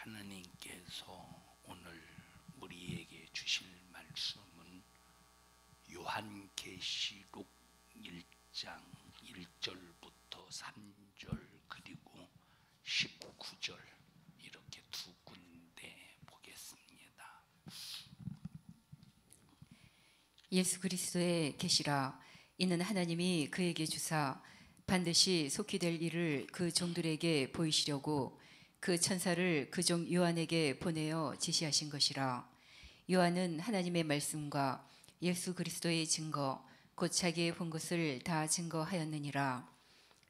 하나님께서 오늘 우리에게 주실 말씀은 요한계시록 1장 1절부터 3절 그리고 19절 이렇게 두 군데 보겠습니다. 예수 그리스도의 계시라. 이는 하나님이 그에게 주사 반드시 속히 될 일을 그 종들에게 보이시려고 그 천사를 그 종 요한에게 보내어 지시하신 것이라. 요한은 하나님의 말씀과 예수 그리스도의 증거 곧 자기의 본 것을 다 증거하였느니라.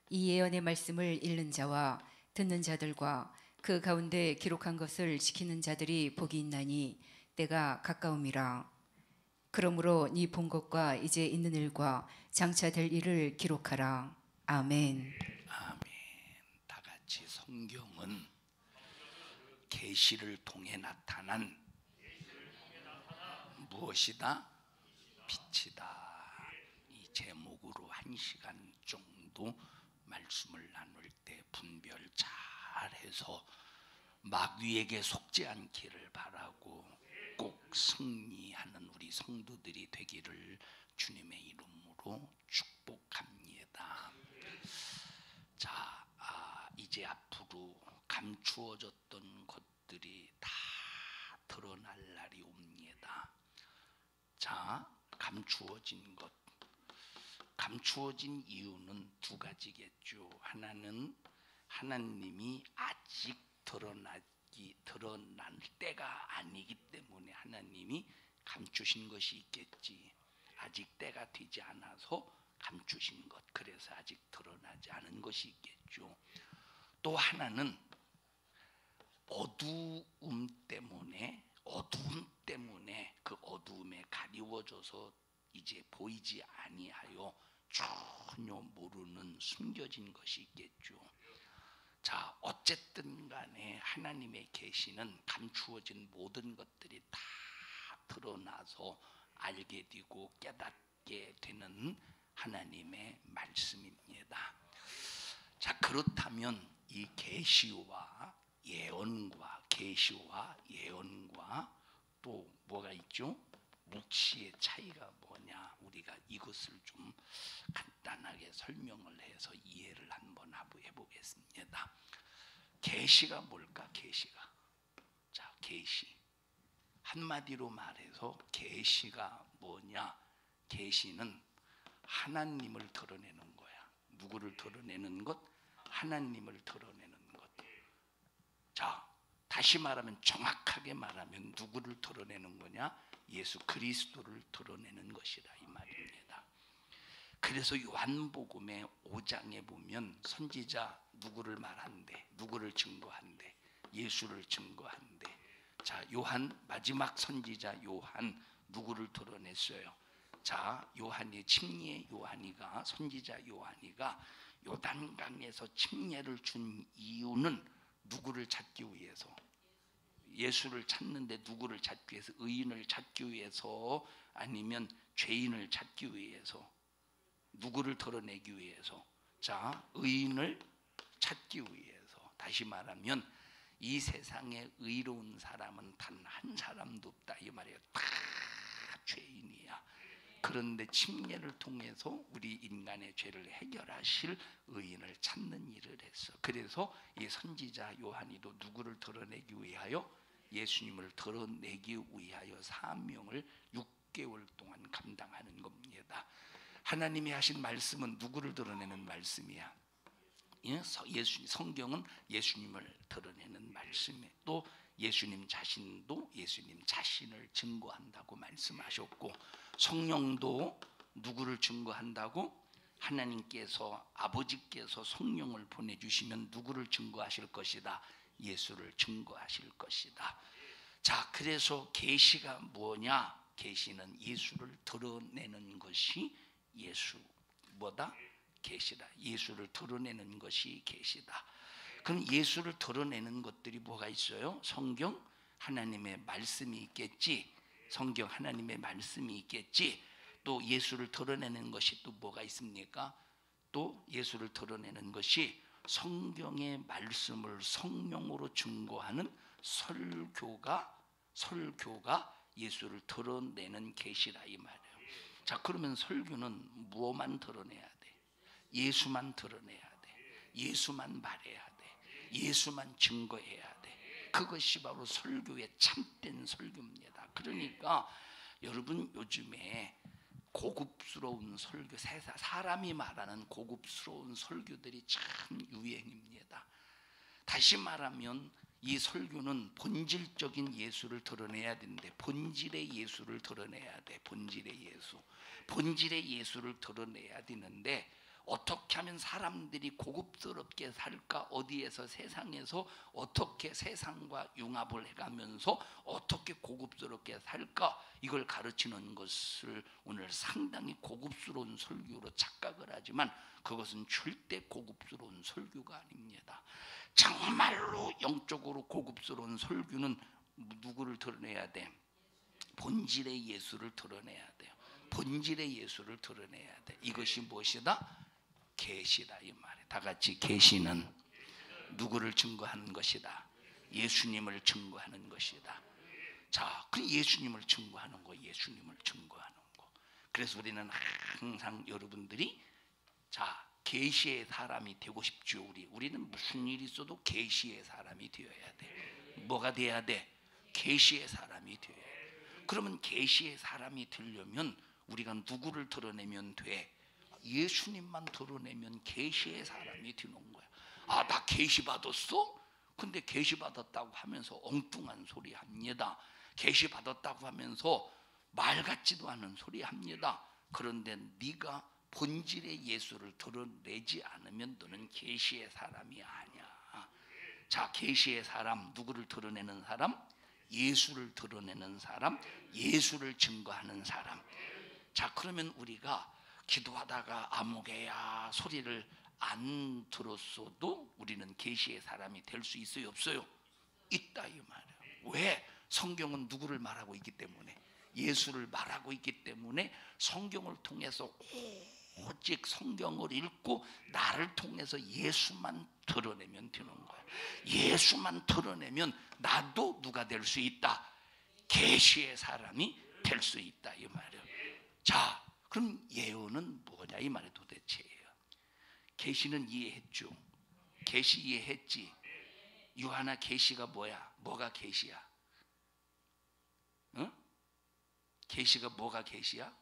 이 예언의 말씀을 읽는 자와 듣는 자들과 그 가운데 기록한 것을 지키는 자들이 복이 있나니 때가 가까움이라. 그러므로 네 본 것과 이제 있는 일과 장차 될 일을 기록하라. 아멘. 아멘. 다 같이 성경은 계시를 통해 나타난 무엇이다? 빛이다. 이 제목으로 1시간 정도 말씀을 나눌 때 분별 잘해서 마귀에게 속지 않기를 바라고 꼭 승리하는 우리 성도들이 되기를 주님의 이름으로 축복합니다. 자, 이제 앞으로 감추어졌던 것들이 다 드러날 날이 옵니다. 자, 감추어진 이유는 두 가지겠죠. 하나는 하나님이 아직 드러날 때가 아니기 때문에 하나님이 감추신 것이 있겠지. 아직 때가 되지 않아서 감추신 것, 그래서 아직 드러나지 않은 것이 있겠죠. 또 하나는 어두움 때문에 그 어두움에 가리워져서 이제 보이지 아니하여 전혀 모르는 숨겨진 것이 있겠죠. 자, 어쨌든 간에 하나님의 계시는 감추어진 모든 것들이 다 드러나서 알게 되고 깨닫게 되는 하나님의 말씀입니다. 자, 그렇다면 이 계시와 예언과 또 뭐가 있죠? 묵시의 차이가 뭐냐? 우리가 이것을 좀 간단하게 설명을 해서 이해를 한번 해보겠습니다. 계시가 뭘까? 자, 계시 한마디로 말해서 계시가 뭐냐? 계시는 하나님을 드러내는 거야. 누구를 드러내는 것? 하나님을 드러내는 것. 자, 다시 말하면, 정확하게 말하면 누구를 드러내는 거냐? 예수 그리스도를 드러내는 것이라 이 말입니다. 그래서 요한복음의 5장에 보면 선지자 누구를 말한대? 누구를 증거한대? 예수를 증거한대. 자, 마지막 선지자 요한 누구를 드러냈어요? 자, 침례 요한이가, 선지자 요한이가 요단강에서 침례를 준 이유는 누구를 찾기 위해서? 예수를 찾는데 누구를 찾기 위해서? 의인을 찾기 위해서? 아니면 죄인을 찾기 위해서? 누구를 드러내기 위해서? 자, 의인을 찾기 위해서. 다시 말하면 이 세상에 의로운 사람은 단 한 사람도 없다 이 말이에요. 다 죄인이야. 그런데 침례를 통해서 우리 인간의 죄를 해결하실 의인을 찾는 일을 했어. 그래서 이 선지자 요한이도 누구를 드러내기 위하여? 예수님을 드러내기 위하여 사명을 6개월 동안 감당하는 겁니다. 하나님이 하신 말씀은 누구를 드러내는 말씀이야? 성경은 예수님을 드러내는 말씀이에요. 또 예수님 자신도 예수님 자신을 증거한다고 말씀하셨고, 성령도 누구를 증거한다고? 하나님께서, 아버지께서 성령을 보내주시면 누구를 증거하실 것이다? 예수를 증거하실 것이다. 자, 그래서 계시가 뭐냐? 계시는 예수를 드러내는 것이 계시다. 예수를 드러내는 것이 계시다. 그럼 예수를 드러내는 것들이 뭐가 있어요? 성경 하나님의 말씀이 있겠지. 또 예수를 드러내는 것이 또 뭐가 있습니까? 또 예수를 드러내는 것이 성경의 말씀을 성령으로 증거하는 설교가 예수를 드러내는 계시라 이 말이에요. 자, 그러면 설교는 무엇만 드러내야 돼? 예수만 드러내야 돼. 예수만 말해야 돼. 예수만 증거해야 돼. 그것이 바로 설교의 참된 설교입니다. 그러니까 여러분, 요즘에 고급스러운 설교, 사람이 말하는 고급스러운 설교들이 참 유행입니다. 다시 말하면 이 설교는 본질적인 예수를 드러내야 되는데, 본질의 예수를 드러내야 돼. 본질의 예수를 드러내야 되는데, 어떻게 하면 사람들이 고급스럽게 살까? 어디에서, 세상에서 어떻게 세상과 융합을 해가면서 어떻게 고급스럽게 살까? 이걸 가르치는 것을 오늘 상당히 고급스러운 설교로 착각을 하지만, 그것은 절대 고급스러운 설교가 아닙니다. 정말로 영적으로 고급스러운 설교는 누구를 드러내야 돼? 본질의 예수를 드러내야 돼요. 본질의 예수를 드러내야 돼. 이것이 무엇이다? 계시다 이 말이에요. 다 같이, 계시는 누구를 증거하는 것이다? 예수님을 증거하는 것이다. 자, 그 예수님을 증거하는 거, 예수님을 증거하는 거. 그래서 우리는 항상 여러분들이, 자, 계시의 사람이 되고 싶죠. 우리는 무슨 일이 있어도 계시의 사람이 되어야 돼. 뭐가 돼야 돼? 계시의 사람이 되어야 돼. 그러면 계시의 사람이 되려면 우리가 누구를 드러내면 돼? 예수님만 드러내면 계시의 사람이 되는 거야. 아, 나 계시 받았어? 근데 계시 받았다고 하면서 엉뚱한 소리 합니다. 계시 받았다고 하면서 말 같지도 않은 소리 합니다. 그런데 네가 본질의 예수를 드러내지 않으면 너는 계시의 사람이 아니야. 자, 계시의 사람, 누구를 드러내는 사람? 예수를 드러내는 사람, 예수를 증거하는 사람. 자, 그러면 우리가 기도하다가 아무개야 소리를 안 들었어도 우리는 계시의 사람이 될 수 있어요, 없어요? 있다 이 말이에요. 왜? 성경은 누구를 말하고 있기 때문에, 예수를 말하고 있기 때문에 성경을 통해서 오직 성경을 읽고 나를 통해서 예수만 드러내면 되는 거야. 예수만 드러내면 나도 누가 될 수 있다? 계시의 사람이 될 수 있다 이 말이에요. 자, 그럼 예언은 뭐냐 이 말이 도대체예요. 계시는 이해했죠? 계시 이해했지? 유한나 계시가 뭐야? 뭐가 계시야? 응? 계시가 뭐가 계시야?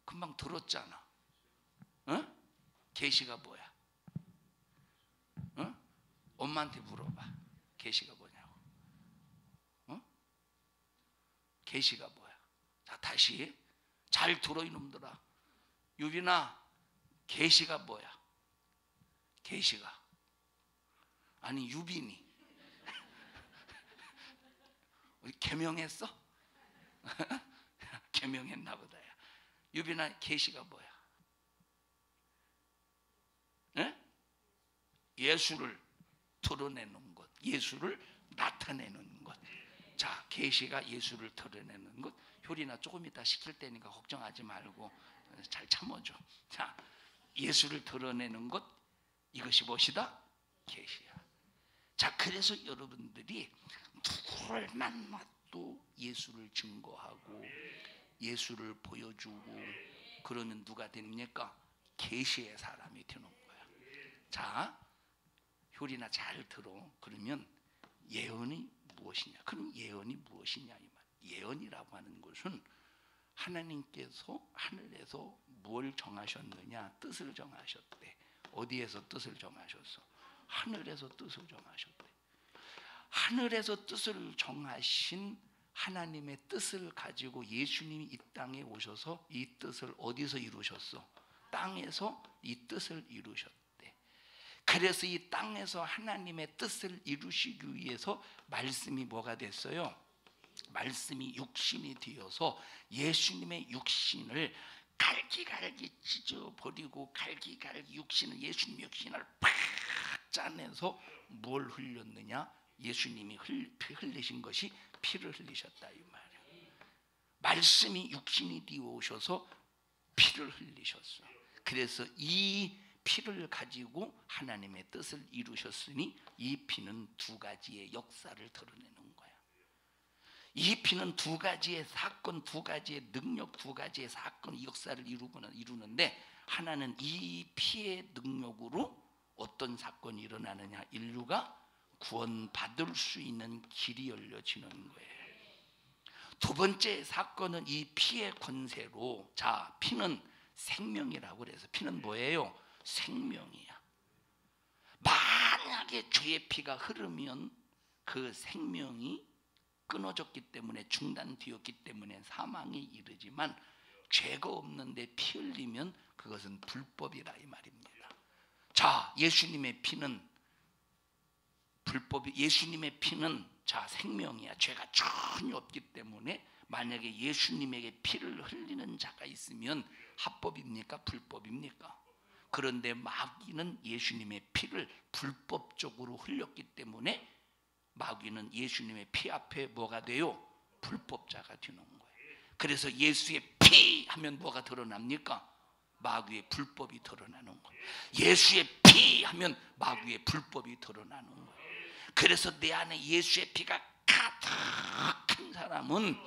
금방 들었잖아. 응? 계시가 뭐야? 응? 엄마한테 물어봐. 계시가 뭐냐고. 응? 계시가 뭐야? 자, 다시 잘 들어 이놈들아. 유빈아, 계시가 뭐야? 계시가. 아니, 유빈이 우리 개명했어? 개명했나 보다야. 유빈아, 계시가 뭐야? 에? 예수를 드러내는 것, 예수를 나타내는 것. 자, 계시가 예수를 드러내는 것. 효리나 조금 이따 시킬 때니까 걱정하지 말고 잘 참아줘. 자, 예수를 드러내는 것, 이것이 무엇이다? 계시야. 자, 그래서 여러분들이 누구를 만나도 예수를 증거하고 예수를 보여주고 그러면 누가 됩니까? 계시의 사람이 되는 거야. 자, 효리나 잘 들어. 그러면 예언이 무엇이냐? 그럼 예언이 무엇이냐 이 말. 예언이라고 하는 것은 하나님께서 하늘에서 뭘 정하셨느냐? 뜻을 정하셨대. 어디에서 뜻을 정하셨어? 하늘에서 뜻을 정하셨대. 하늘에서 뜻을 정하신 하나님의 뜻을 가지고 예수님이 이 땅에 오셔서 이 뜻을 어디서 이루셨어? 땅에서 이 뜻을 이루셨대. 그래서 이 땅에서 하나님의 뜻을 이루시기 위해서 말씀이 뭐가 됐어요? 말씀이 육신이 되어서 예수님의 육신을 갈기갈기 찢어버리고 갈기갈기 육신을, 예수님의 육신을 팍 짜내서 뭘 흘렸느냐? 예수님이 흘리신 것이 피를 흘리셨다 이 말이에요. 말씀이 육신이 되어 오셔서 피를 흘리셨어. 그래서 이 피를 가지고 하나님의 뜻을 이루셨으니 이 피는 두 가지의 역사를 드러내는 거야. 이 피는 두 가지의 사건, 두 가지의 능력, 두 가지의 사건, 역사를 이루는데, 하나는 이 피의 능력으로 어떤 사건이 일어나느냐, 인류가 구원받을 수 있는 길이 열려지는 거예요. 두 번째 사건은 이 피의 권세로, 자, 피는 생명이라고 그래서, 피는 뭐예요? 생명이야. 만약에 주의 피가 흐르면 그 생명이 끊어졌기 때문에, 중단되었기 때문에 사망에 이르지만, 죄가 없는데 피 흘리면 그것은 불법이라 이 말입니다. 자, 예수님의 피는 불법이, 예수님의 피는 자 생명이야. 죄가 전혀 없기 때문에 만약에 예수님에게 피를 흘리는 자가 있으면 합법입니까? 불법입니까? 그런데 마귀는 예수님의 피를 불법적으로 흘렸기 때문에 마귀는 예수님의 피 앞에 뭐가 돼요? 불법자가 되는 거예요. 그래서 예수의 피 하면 뭐가 드러납니까? 마귀의 불법이 드러나는 거예요. 예수의 피 하면 마귀의 불법이 드러나는 거예요. 그래서 내 안에 예수의 피가 가득한 사람은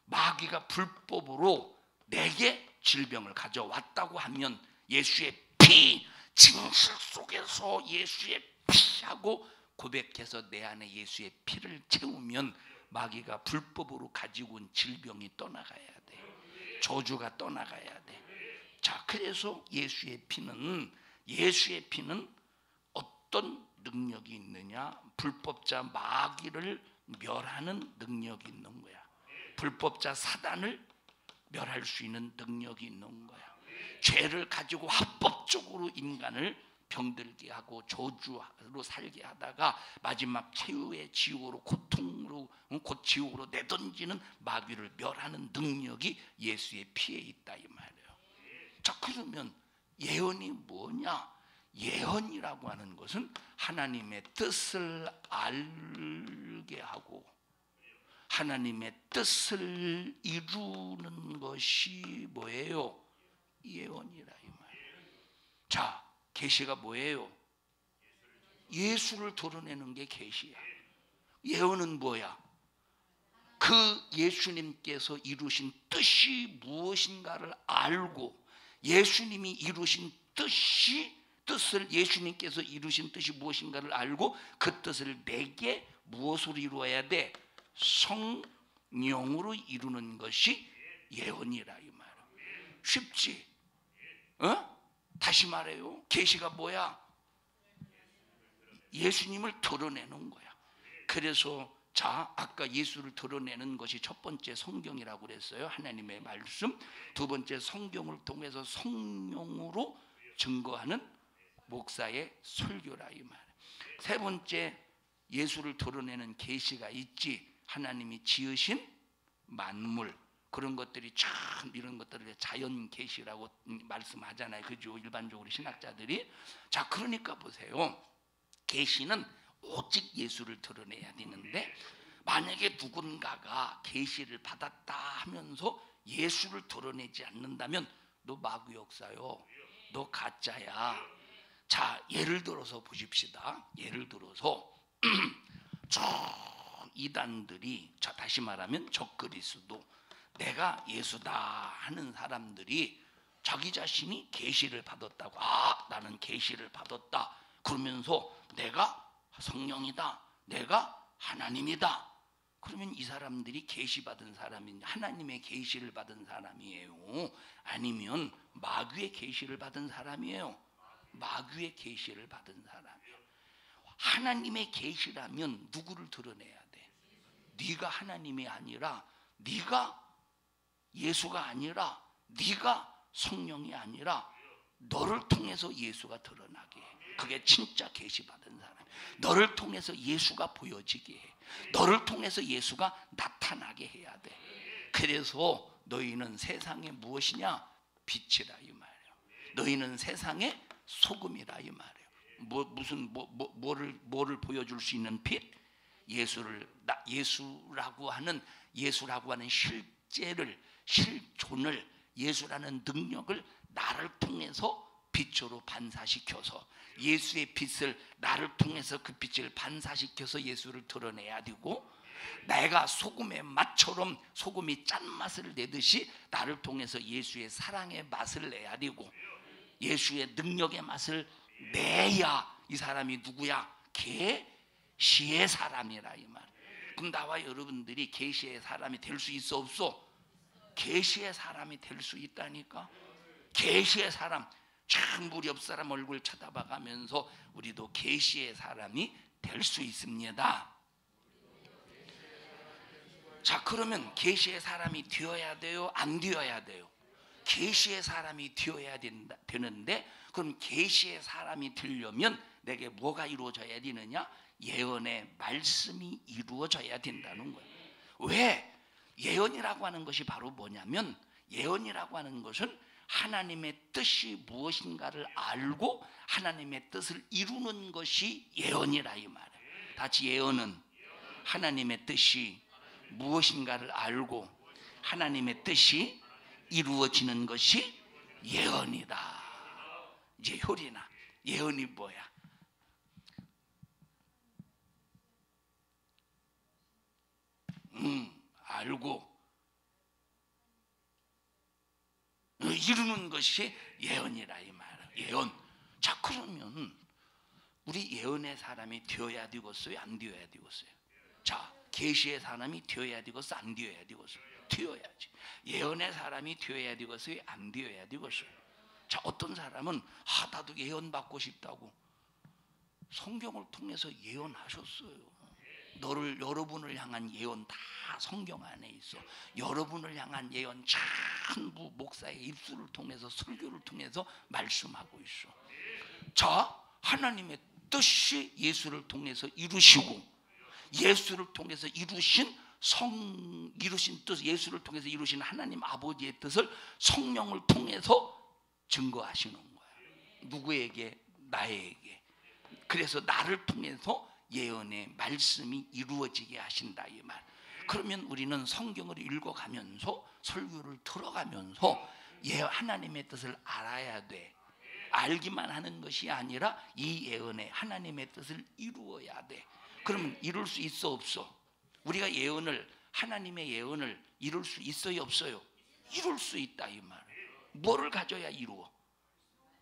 마귀가 불법으로 내게 질병을 가져왔다고 하면 예수의 피, 진실 속에서 예수의 피하고 고백해서 내 안에 예수의 피를 채우면 마귀가 불법으로 가지고 온 질병이 떠나가야 돼. 저주가 떠나가야 돼. 자, 그래서 예수의 피는 어떤 능력이 있느냐? 불법자 마귀를 멸하는 능력이 있는 거야. 불법자 사단을 멸할 수 있는 능력이 있는 거야. 죄를 가지고 합법적으로 인간을 병들게 하고 저주로 살게 하다가 마지막 최후의 지옥으로, 고통으로, 곧 지옥으로 내던지는 마귀를 멸하는 능력이 예수의 피에 있다 이 말이에요. 자, 그러면 예언이 뭐냐? 예언이라고 하는 것은 하나님의 뜻을 알게 하고 하나님의 뜻을 이루는 것이 뭐예요? 예언이라 이 말이에요. 자, 계시가 뭐예요? 예수를 드러내는 게 계시야. 예언은 뭐야? 그 예수님께서 이루신 뜻이 무엇인가를 알고, 예수님이 이루신 뜻을 예수님께서 이루신 뜻이 무엇인가를 알고 그 뜻을 내게 무엇으로 이루어야 돼? 성령으로 이루는 것이 예언이라 이 말이야. 쉽지? 다시 말해요. 계시가 뭐야? 예수님을 드러내는 거야. 그래서 자, 아까 예수를 드러내는 것이 첫 번째 성경이라고 그랬어요. 하나님의 말씀. 두 번째 성경을 통해서 성령으로 증거하는 목사의 설교라 이 말. 세 번째 예수를 드러내는 계시가 있지. 하나님이 지으신 만물, 그런 것들이 참, 이런 것들을 자연 계시라고 말씀하잖아요. 그죠? 일반적으로 신학자들이. 자, 그러니까 보세요. 계시는 오직 예수를 드러내야 되는데, 만약에 누군가가 계시를 받았다 하면서 예수를 드러내지 않는다면 너 마귀 역사요. 너 가짜야. 자, 예를 들어서 보십시다. 예를 들어서 저 이단들이, 자, 다시 말하면 적그리스도, 내가 예수다 하는 사람들이 자기 자신이 계시를 받았다고, 아, 나는 계시를 받았다 그러면서 내가 성령이다, 내가 하나님이다. 그러면 이 사람들이 계시 받은 사람이 하나님의 계시를 받은 사람이에요? 아니면 마귀의 계시를 받은 사람이에요? 마귀의 계시를 받은 사람이에요. 하나님의 계시라면 누구를 드러내야 돼? 네가 하나님이 아니라, 네가 예수가 아니라, 네가 성령이 아니라 너를 통해서 예수가 드러나게 해. 그게 진짜 계시 받은 사람. 너를 통해서 예수가 보여지게 해. 너를 통해서 예수가 나타나게 해야 돼. 그래서 너희는 세상에 무엇이냐? 빛이라 이 말이에요. 너희는 세상의 소금이라 이 말이에요. 뭐를 보여줄 수 있는 빛? 예수라고 하는 실제를, 실존을, 예수라는 능력을 나를 통해서 빛으로 반사시켜서 예수의 빛을 나를 통해서 그 빛을 반사시켜서 예수를 드러내야 되고, 내가 소금의 맛처럼 소금이 짠맛을 내듯이 나를 통해서 예수의 사랑의 맛을 내야 되고, 예수의 능력의 맛을 내야 이 사람이 누구야? 계시의 사람이라 이 말. 그럼 나와 여러분들이 계시의 사람이 될 수 있어 없어? 계시의 사람이 될 수 있다니까. 계시의 사람, 참 우리 옆 사람 얼굴 쳐다봐가면서 우리도 계시의 사람이 될 수 있습니다. 자, 그러면 계시의 사람이 되어야 돼요? 안 되어야 돼요? 계시의 사람이 되어야 되는데, 그럼 계시의 사람이 되려면 내게 뭐가 이루어져야 되느냐? 예언의 말씀이 이루어져야 된다는 거예요. 왜? 예언이라고 하는 것이 바로 뭐냐면, 예언이라고 하는 것은 하나님의 뜻이 무엇인가를 알고 하나님의 뜻을 이루는 것이 예언이라 이 말이에요. 다시 예언은 하나님의 뜻이 무엇인가를 알고 하나님의 뜻이 이루어지는 것이 예언이다. 이제 효리나 예언이 뭐야? 알고 이루는 것이 예언이라 이 말이야. 예언. 자, 그러면 우리 예언의 사람이 되어야 되겠어요? 안 되어야 되겠어요? 자, 계시의 사람이 되어야 되겠어? 안 되어야 되겠어? 되어야지. 예언의 사람이 되어야 되겠어요? 안 되어야 되겠어요? 자, 어떤 사람은 나도 예언 받고 싶다고 성경을 통해서 예언하셨어요. 여러분을 향한 예언 다 성경 안에 있어. 여러분을 향한 예언 전부 목사의 입술을 통해서, 설교를 통해서 말씀하고 있어. 자, 하나님의 뜻이 예수를 통해서 이루시고, 예수를 통해서 이루신 뜻, 예수를 통해서 이루신 하나님 아버지의 뜻을 성령을 통해서 증거하시는 거야. 누구에게? 나에게. 그래서 나를 통해서 예언의 말씀이 이루어지게 하신다 이 말. 그러면 우리는 성경을 읽어가면서, 설교를 들어가면서 하나님의 뜻을 알아야 돼. 알기만 하는 것이 아니라 이 예언에 하나님의 뜻을 이루어야 돼. 그러면 이룰 수 있어 없어? 우리가 하나님의 예언을 이룰 수 있어요 없어요? 이룰 수 있다 이 말. 뭐를 가져야 이루어?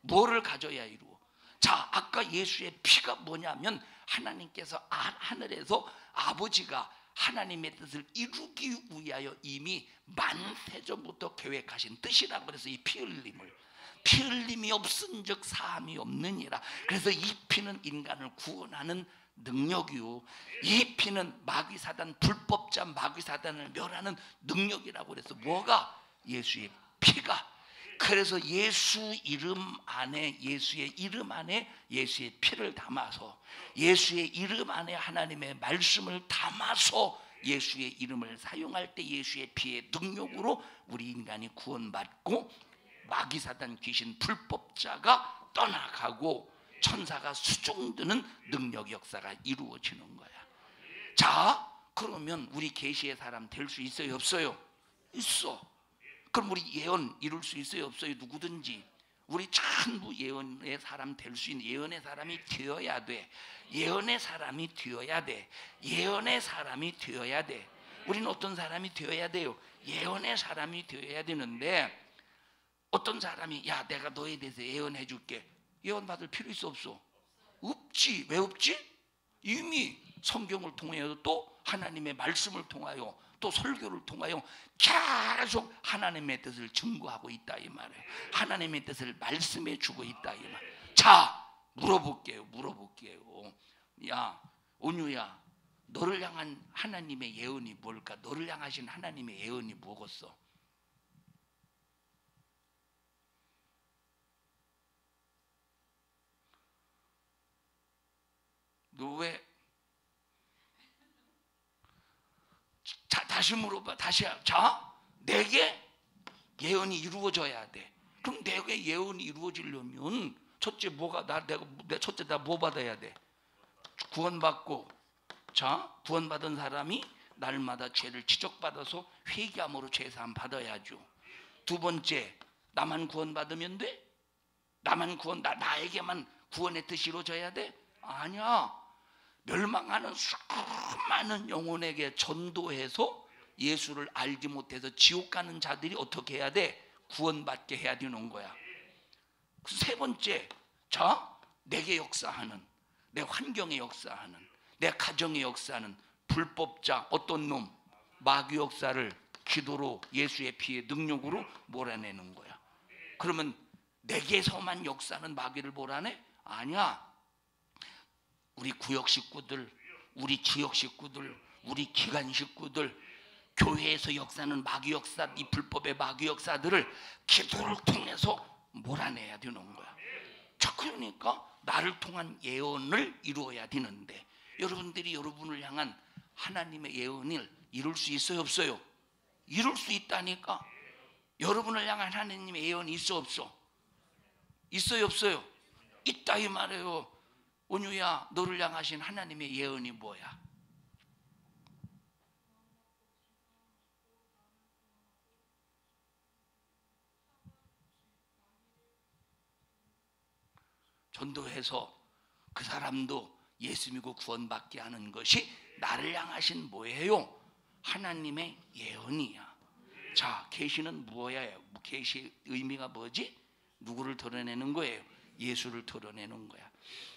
뭐를 가져야 이루어? 자, 아까 예수의 피가 뭐냐면, 하나님께서 하늘에서 아버지가 하나님의 뜻을 이루기 위하여 이미 만세전부터 계획하신 뜻이라고. 그래서 이 피 흘림이 없은즉 사함이 없느니라. 그래서 이 피는 인간을 구원하는 능력이요, 이 피는 마귀사단, 불법자 마귀사단을 멸하는 능력이라고. 그래서 뭐가? 예수의 피가. 그래서 예수의 이름 안에 예수의 피를 담아서, 예수의 이름 안에 하나님의 말씀을 담아서 예수의 이름을 사용할 때 예수의 피의 능력으로 우리 인간이 구원받고, 마귀사단, 귀신, 불법자가 떠나가고 천사가 수종드는 능력 역사가 이루어지는 거야. 자, 그러면 우리 계시의 사람 될 수 있어요 없어요? 있어. 그럼 우리 예언 이룰 수 있어요 없어요? 누구든지 우리 전부 예언의 사람 될 수 있는, 예언의 사람이 되어야 돼. 예언의 사람이 되어야 돼. 예언의 사람이 되어야 돼. 우리는 어떤 사람이 되어야 돼요? 예언의 사람이 되어야 되는데, 어떤 사람이 야, 내가 너에 대해서 예언해 줄게. 예언 받을 필요 있어 없어? 없지. 왜 없지? 이미 성경을 통하여, 또 하나님의 말씀을 통하여, 또 설교를 통하여 계속 하나님의 뜻을 증거하고 있다 이 말이에요. 하나님의 뜻을 말씀해 주고 있다 이 말. 자, 물어볼게요. 야, 온유야, 너를 향한 하나님의 예언이 뭘까? 너를 향하신 하나님의 예언이 뭐겠어? 너 왜? 다시 물어봐. 자, 내게 예언이 이루어져야 돼. 그럼 내게 예언이 이루어지려면 첫째 뭐가? 첫째 나 뭐 받아야 돼? 구원받고. 자, 구원받은 사람이 날마다 죄를 지적받아서 회개함으로 죄사함 받아야죠. 두 번째, 나만 구원받으면 돼? 나만 나에게만 구원의 뜻이 이루어져야 돼? 아니야. 멸망하는 수많은 영혼에게 전도해서 예수를 알지 못해서 지옥 가는 자들이 어떻게 해야 돼? 구원받게 해야 되는 거야. 세 번째, 자, 내게 역사하는, 내 환경에 역사하는, 내 가정에 역사하는 불법자, 어떤 놈, 마귀 역사를 기도로 예수의 피의 능력으로 몰아내는 거야. 그러면 내게서만 역사하는 마귀를 몰아내? 아니야. 우리 구역 식구들, 우리 지역 식구들, 우리 기관 식구들, 교회에서 역사하는 마귀 역사, 이 불법의 마귀 역사들을 기도를 통해서 몰아내야 되는 거야. 자, 그러니까 나를 통한 예언을 이루어야 되는데, 여러분들이 여러분을 향한 하나님의 예언을 이룰 수 있어요, 없어요? 이룰 수 있다니까. 여러분을 향한 하나님의 예언이 있어, 없어? 있어요, 없어요? 있다 이 말이에요. 온유야, 너를 향하신 하나님의 예언이 뭐야? 전도해서 그 사람도 예수 믿고 구원받게 하는 것이 나를 향하신 뭐예요? 하나님의 예언이야. 자, 계시는 뭐예요? 계시의 의미가 뭐지? 누구를 드러내는 거예요? 예수를 드러내는 거야.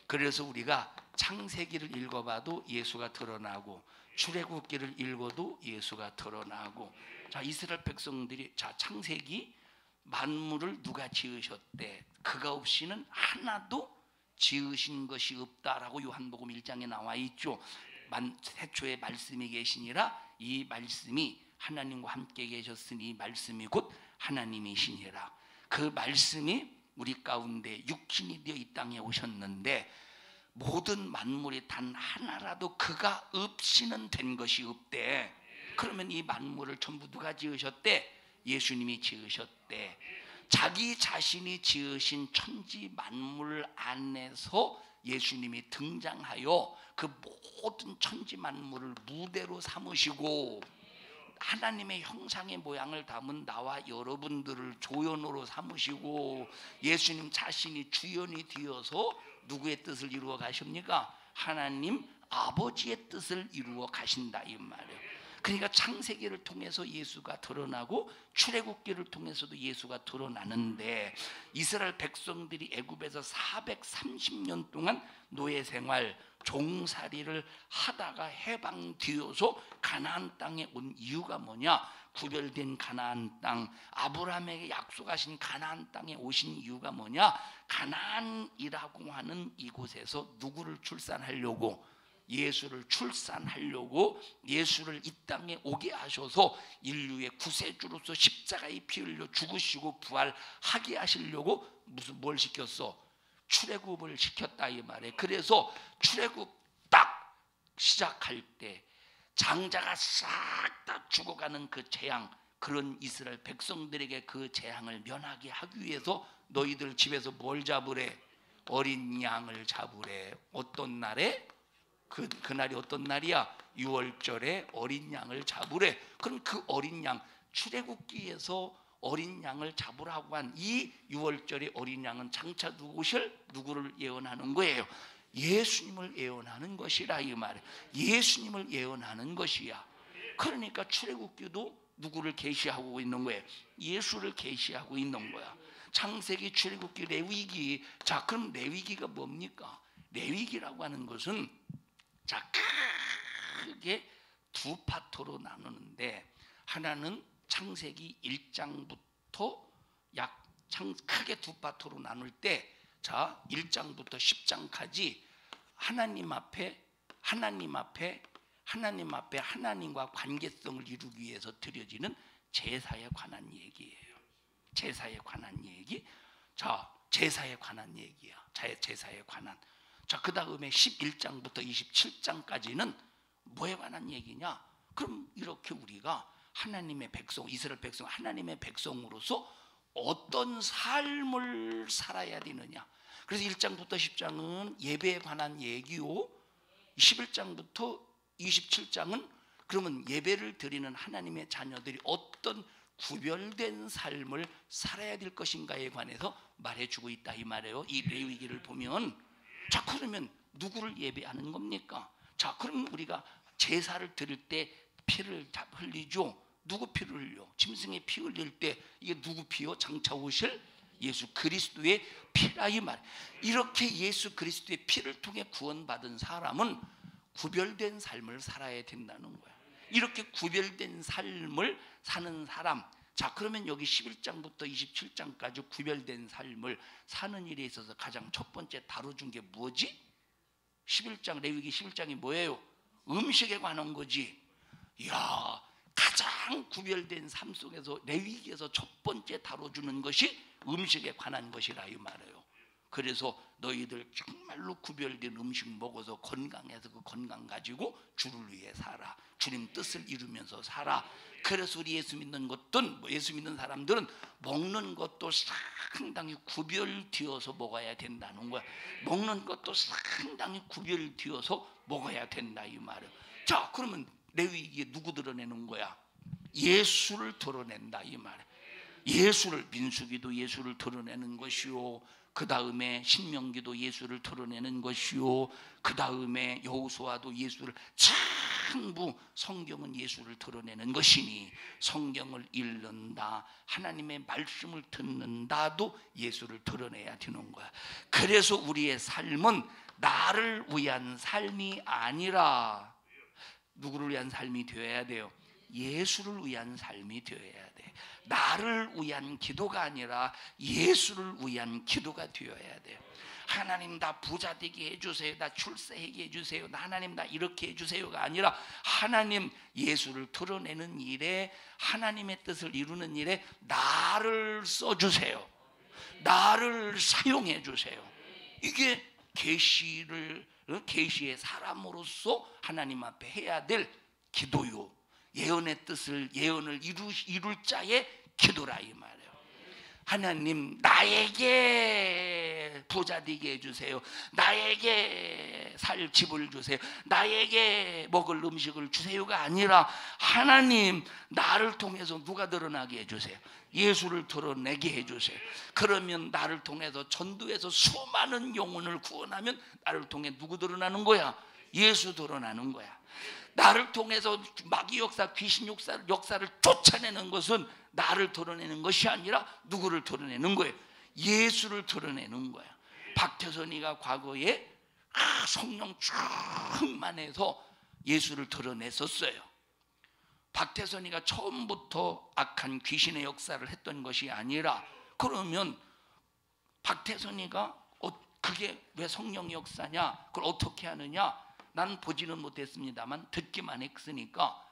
그래서 우리가 창세기를 읽어봐도 예수가 드러나고, 출애굽기를 읽어도 예수가 드러나고. 자, 이스라엘 백성들이, 자, 창세기 만물을 누가 지으셨대? 그가 없이는 하나도 지으신 것이 없다라고 요한복음 1장에 나와 있죠. 태초에 말씀이 계시니라, 이 말씀이 하나님과 함께 계셨으니 이 말씀이 곧 하나님이시니라. 그 말씀이 우리 가운데 육신이 되어 이 땅에 오셨는데, 모든 만물이 단 하나라도 그가 없이는 된 것이 없대. 그러면 이 만물을 전부 누가 지으셨대? 예수님이 지으셨대. 자기 자신이 지으신 천지 만물 안에서 예수님이 등장하여 그 모든 천지 만물을 무대로 삼으시고, 하나님의 형상의 모양을 담은 나와 여러분들을 조연으로 삼으시고, 예수님 자신이 주연이 되어서 누구의 뜻을 이루어 가십니까? 하나님 아버지의 뜻을 이루어 가신다 이 말이에요. 그러니까 창세기를 통해서 예수가 드러나고, 출애굽기를 통해서도 예수가 드러나는데, 이스라엘 백성들이 애굽에서 430년 동안 노예 생활, 종살이를 하다가 해방되어서 가나안 땅에 온 이유가 뭐냐? 구별된 가나안 땅, 아브라함에게 약속하신 가나안 땅에 오신 이유가 뭐냐? 가나안이라고 하는 이곳에서 누구를 출산하려고? 예수를 출산하려고, 예수를 이 땅에 오게 하셔서 인류의 구세주로서 십자가에 피 흘려 죽으시고 부활하게 하시려고 뭘 시켰어? 출애굽을 시켰다 이 말에. 그래서 출애굽 딱 시작할 때 장자가 싹 다 죽어가는 그 재앙, 그런 이스라엘 백성들에게 그 재앙을 면하게 하기 위해서 너희들 집에서 뭘 잡으래? 어린 양을 잡으래. 어떤 날에? 그날이 어떤 날이야? 6월절에 어린 양을 잡으래. 그럼 그 어린 양, 출애굽기에서 어린 양을 잡으라고 한 이 6월절의 어린 양은 장차 누구를 예언하는 거예요? 예수님을 예언하는 것이라 이 말이에요. 예수님을 예언하는 것이야. 그러니까 출애굽기도 누구를 계시하고 있는 거예요? 예수를 계시하고 있는 거야. 창세기, 출애굽기, 레위기. 자, 그럼 레위기가 뭡니까? 레위기라고 하는 것은, 자, 크게 두 파트로 나누는데, 하나는 창세기 1장부터 크게 두 파트로 나눌 때, 자, 1장부터 10장까지 하나님 앞에 하나님과 관계성을 이루기 위해서 드려지는 제사에 관한 얘기예요. 제사에 관한 얘기. 자, 제사에 관한 얘기야. 제사에 관한. 자, 그 다음에 11장부터 27장까지는 뭐에 관한 얘기냐? 그럼 이렇게 우리가 하나님의 백성, 이스라엘 백성, 하나님의 백성으로서 어떤 삶을 살아야 되느냐? 그래서 1장부터 10장은 예배에 관한 얘기요, 11장부터 27장은 그러면 예배를 드리는 하나님의 자녀들이 어떤 구별된 삶을 살아야 될 것인가에 관해서 말해주고 있다 이 말이에요. 이 레위기를 보면. 자, 그러면 누구를 예배하는 겁니까? 자, 그럼 우리가 제사를 드릴 때 피를 흘리죠. 누구 피를 흘려? 짐승의 피 흘릴 때 이게 누구 피요? 장차 오실 예수 그리스도의 피라 이 말. 이렇게 예수 그리스도의 피를 통해 구원받은 사람은 구별된 삶을 살아야 된다는 거야. 이렇게 구별된 삶을 사는 사람. 자, 그러면 여기 11장부터 27장까지 구별된 삶을 사는 일에 있어서 가장 첫 번째 다뤄준 게 뭐지? 11장, 레위기 11장이 뭐예요? 음식에 관한 거지. 이야, 가장 구별된 삶 속에서 레위기에서 첫 번째 다뤄주는 것이 음식에 관한 것이라 이 말이에요. 그래서 너희들 정말로 구별된 음식 먹어서 건강해서 그 건강 가지고 주를 위해 살아. 주님 뜻을 이루면서 살아. 그래서 우리 예수 믿는 것든 예수 믿는 사람들은 먹는 것도 상당히 구별되어서 먹어야 된다는 거야. 먹는 것도 상당히 구별되어서 먹어야 된다 이 말이에요. 자, 그러면 레위기에 누구 드러내는 거야? 예수를 드러낸다 이 말이에요. 예수를, 민수기도 예수를 드러내는 것이요, 그 다음에 신명기도 예수를 드러내는 것이요, 그 다음에 여호수아도 예수를, 전부 성경은 예수를 드러내는 것이니 성경을 읽는다, 하나님의 말씀을 듣는다도 예수를 드러내야 되는 거야. 그래서 우리의 삶은 나를 위한 삶이 아니라 누구를 위한 삶이 되어야 돼요? 예수를 위한 삶이 되어야 돼. 나를 위한 기도가 아니라 예수를 위한 기도가 되어야 돼요. 하나님 나 부자 되게 해주세요, 나 출세하게 해주세요, 나 하나님 나 이렇게 해주세요가 아니라 하나님 예수를 드러내는 일에, 하나님의 뜻을 이루는 일에 나를 써주세요, 나를 사용해 주세요. 이게 계시의 사람으로서 하나님 앞에 해야 될 기도요, 예언의 뜻을, 예언을 이룰 자의 기도라 이 말이에요. 하나님 나에게 부자 되게 해주세요, 나에게 살 집을 주세요, 나에게 먹을 음식을 주세요가 아니라 하나님 나를 통해서 누가 드러나게 해주세요? 예수를 드러내게 해주세요. 그러면 나를 통해서 전도해서 수많은 영혼을 구원하면 나를 통해 누구 드러나는 거야? 예수 드러나는 거야. 나를 통해서 마귀 역사, 귀신 역사를 쫓아내는 것은 나를 드러내는 것이 아니라 누구를 드러내는 거예요? 예수를 드러내는 거야. 박태선이가 과거에 성령 충만해서 예수를 드러냈었어요. 박태선이가 처음부터 악한 귀신의 역사를 했던 것이 아니라, 그러면 박태선이가 그게 왜 성령의 역사냐, 그걸 어떻게 하느냐, 나는 보지는 못했습니다만 듣기만 했으니까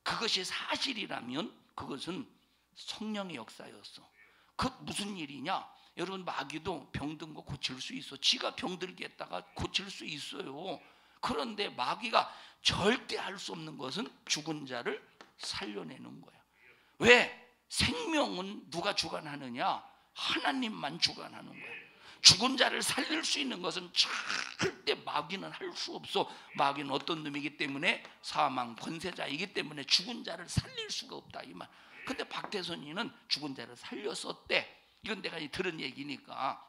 그것이 사실이라면 그것은 성령의 역사였어. 그 무슨 일이냐? 여러분, 마귀도 병든 거 고칠 수 있어. 지가 병들게 했다가 고칠 수 있어요. 그런데 마귀가 절대 할 수 없는 것은 죽은 자를 살려내는 거야. 왜? 생명은 누가 주관하느냐? 하나님만 주관하는 거야. 죽은 자를 살릴 수 있는 것은 절대 마귀는 할 수 없어. 마귀는 어떤 놈이기 때문에? 사망 권세자이기 때문에 죽은 자를 살릴 수가 없다 이 말. 근데 박태선이는 죽은 자를 살렸었대. 이건 내가 들은 얘기니까.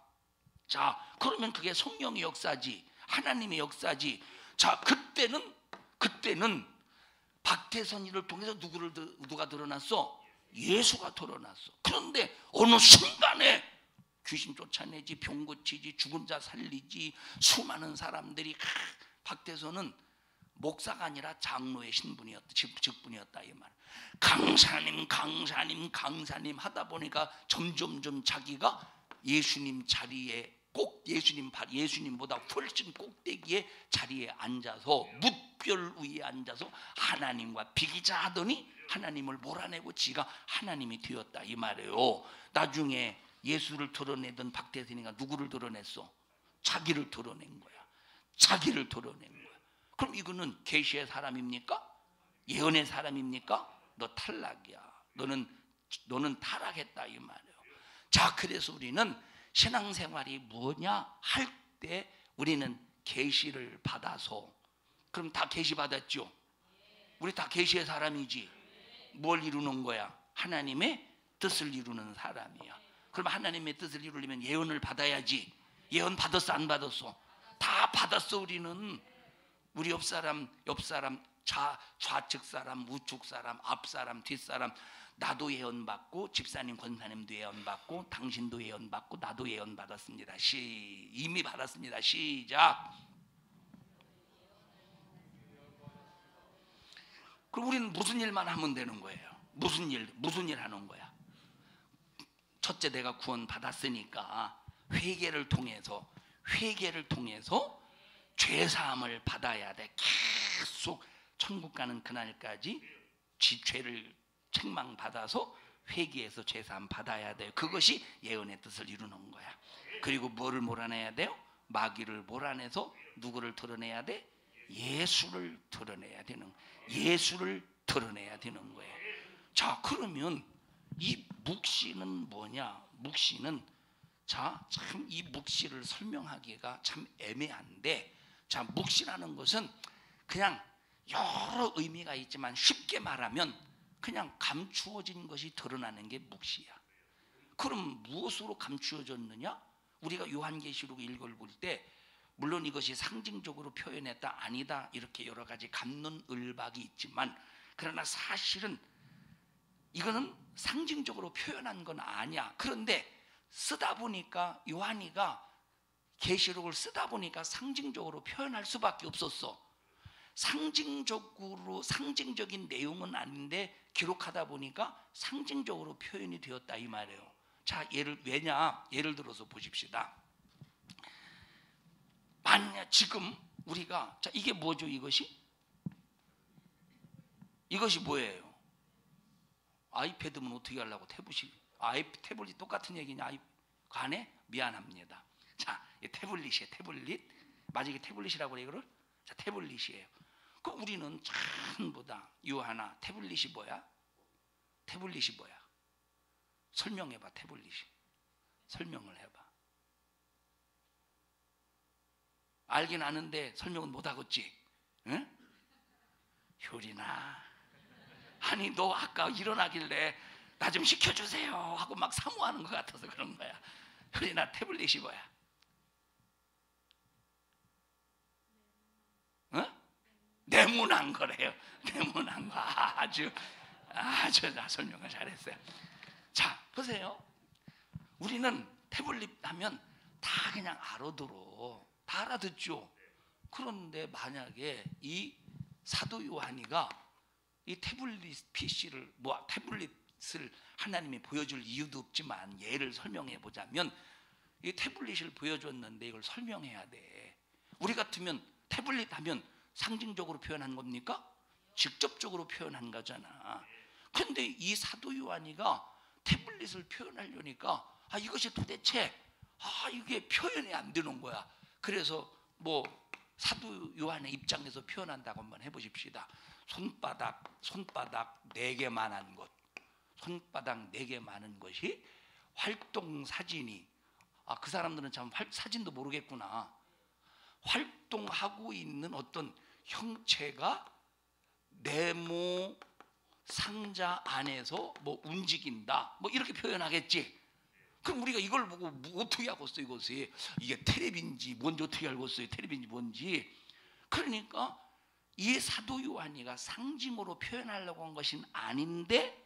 자, 그러면 그게 성령의 역사지, 하나님의 역사지. 자, 그때는 박태선이를 통해서 누가 드러났어? 예수가 드러났어. 그런데 어느 순간에 귀신 쫓아내지, 병 고치지, 죽은 자 살리지, 수많은 사람들이, 박태선은 목사가 아니라 장로의 신분이었다, 직분이었다 이 말. 강사님 하다 보니까 점점점 자기가 예수님 자리에, 꼭 예수님보다 훨씬 꼭대기의 자리에 앉아서, 뭇별 위에 앉아서 하나님과 비기자하더니 하나님을 몰아내고 지가 하나님이 되었다 이 말이에요. 나중에 예수를 드러내던 박태선이가 누구를 드러냈어? 자기를 드러낸 거야. 자기를 드러낸 거야. 그럼 이거는 계시의 사람입니까? 예언의 사람입니까? 너 탈락이야. 너는 타락했다 이 말이에요. 자, 그래서 우리는 신앙생활이 뭐냐 할 때 우리는 계시를 받아서, 그럼 다 계시 받았죠? 우리 다 계시의 사람이지. 뭘 이루는 거야? 하나님의 뜻을 이루는 사람이야. 그럼 하나님의 뜻을 이루려면 예언을 받아야지. 예언 받았어 안 받았어? 다 받았어. 우리는 우리 옆 사람 좌측 사람 우측 사람 앞 사람 뒷 사람 나도 예언 받고 집사님 권사님도 예언 받고 당신도 예언 받고 나도 예언 받았습니다. 이미 받았습니다. 시작. 그럼 우리는 무슨 일만 하면 되는 거예요? 무슨 일 하는 거야? 첫째, 내가 구원 받았으니까 회개를 통해서 죄 사함을 받아야 돼. 계속 천국 가는 그날까지 죄를 책망받아서 회개해서 죄 사함 받아야 돼요. 그것이 예언의 뜻을 이루는 거야. 그리고 뭐를 몰아내야 돼요? 마귀를 몰아내서 누구를 드러내야 돼? 예수를 드러내야 되는 거예요. 자, 그러면 이 묵시는 뭐냐? 묵시는 참 이 묵시를 설명하기가 참 애매한데, 자, 묵시라는 것은 그냥 여러 의미가 있지만 쉽게 말하면 그냥 감추어진 것이 드러나는 게 묵시야. 그럼 무엇으로 감추어졌느냐? 우리가 요한계시록 읽어볼 때 물론 이것이 상징적으로 표현했다 아니다 이렇게 여러 가지 갑론을박이 있지만, 그러나 사실은 이거는 상징적으로 표현한 건 아니야. 그런데 쓰다 보니까 요한이가 계시록을 쓰다 보니까 상징적으로 표현할 수밖에 없었어. 상징적인 내용은 아닌데 기록하다 보니까 상징적으로 표현이 되었다 이 말이에요. 자, 예를 들어서 보십시다. 만약 지금 우리가, 자, 이게 뭐죠? 이것이 뭐예요? 아이패드면 어떻게 하려고? 태블릿 똑같은 얘기냐? 관에 미안합니다. 자, 태블릿이에요. 태블릿. 맞아, 이게 태블릿이라고 그래 이거를? 자, 태블릿이에요. 그 우리는 전부 다 하나 태블릿이 뭐야? 설명해봐. 태블릿이 설명을 해봐. 알긴 아는데 설명은 못하겠지? 응? 효린아, 아니 너 아까 일어나길래 나 좀 시켜주세요 하고 막 사모하는 것 같아서 그런 거야. 효린아, 태블릿이 뭐야? 어? 네모난 거래요. 네모난 거. 아주 설명을 잘했어요. 자, 보세요. 우리는 태블릿 하면 다 그냥 알아들어. 다 알아듣죠. 그런데 만약에 이 사도 요한이가 이 태블릿 PC를 태블릿을 하나님이 보여줄 이유도 없지만 예를 설명해 보자면, 이 태블릿을 보여줬는데 이걸 설명해야 돼. 우리 같으면 태블릿 하면 상징적으로 표현한 겁니까? 직접적으로 표현한 거잖아. 그런데 이 사도 요한이가 태블릿을 표현하려니까 이것이 도대체 이게 표현이 안 되는 거야. 그래서 뭐 사도 요한의 입장에서 표현한다고 한번 해보십시다. 손바닥 4개만한 것, 손바닥 4개만한 것이 활동 사진이, 그 사람들은 참 사진도 모르겠구나. 활동하고 있는 어떤 형체가 네모 상자 안에서 뭐 움직인다, 뭐 이렇게 표현하겠지. 그럼 우리가 이걸 보고 어떻게 하겠어요? 이게 텔레비인지 뭔지 어떻게 알겠어요? 텔레비인지 뭔지. 그러니까 이 사도 요한이가 상징으로 표현하려고 한 것은 아닌데,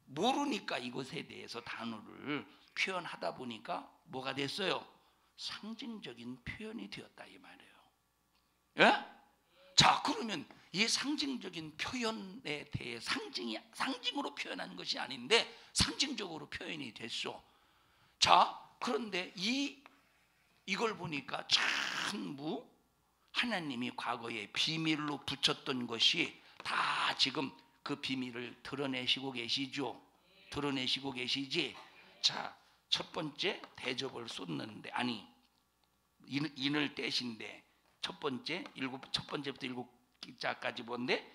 모르니까 이것에 대해서 단어를 표현하다 보니까 뭐가 됐어요? 상징적인 표현이 되었다 이 말이에요. 예? 자, 그러면 이 상징적인 표현에 대해 상징으로 표현한 것이 아닌데 상징적으로 표현이 됐어. 자, 그런데 이걸 보니까 전부 하나님이 과거에 비밀로 붙였던 것이 다 지금 그 비밀을 드러내시고 계시죠. 드러내시고 계시지. 자, 첫 번째 대접을 쏟는데, 인을 떼신데, 첫 번째부터 7자까지 본데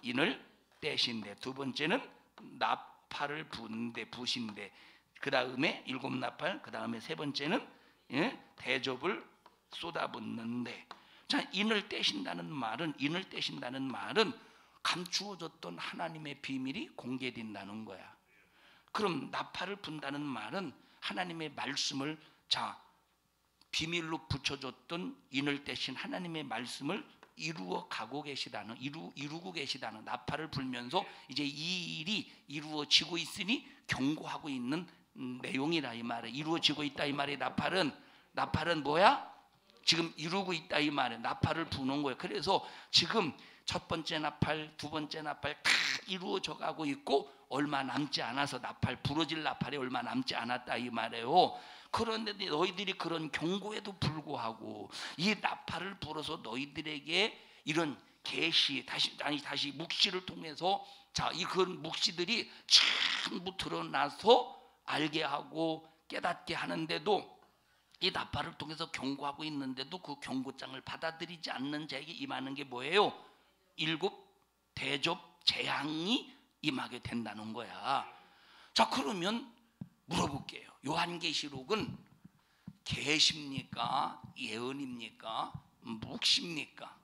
인을 떼신데, 두 번째는 나팔을 부신데, 그 다음에 7나팔, 그 다음에 세 번째는 대접을 쏟아붓는데. 자, 인을 떼신다는 말은 감추어졌던 하나님의 비밀이 공개된다는 거야. 그럼 나팔을 분다는 말은 하나님의 말씀을 비밀로 붙여줬던 인을 대신 하나님의 말씀을 이루고 계시다는 나팔을 불면서 이제 이 일이 이루어지고 있으니 경고하고 있는 내용이라 이 말이에요. 이루어지고 있다 이 말이에요. 나팔은 뭐야? 지금 이루고 있다 이 말이에요. 나팔을 부는 거예요. 그래서 지금 첫 번째 나팔, 두 번째 나팔 다 이루어져 가고 있고 얼마 남지 않아서 부러질 나팔이 얼마 남지 않았다 이 말이에요. 그런데 너희들이 그런 경고에도 불구하고 이 나팔을 불어서 너희들에게 이런 계시 다시 묵시를 통해서 이 그런 묵시들이 전부 드러나서 알게 하고 깨닫게 하는데도 이 나팔을 통해서 경고하고 있는데도 그 경고장을 받아들이지 않는 자에게 임하는 게 뭐예요? 7 대접 재앙이 임하게 된다는 거야. 자, 그러면 물어볼게요. 요한계시록은 계시입니까? 예언입니까? 묵시입니까?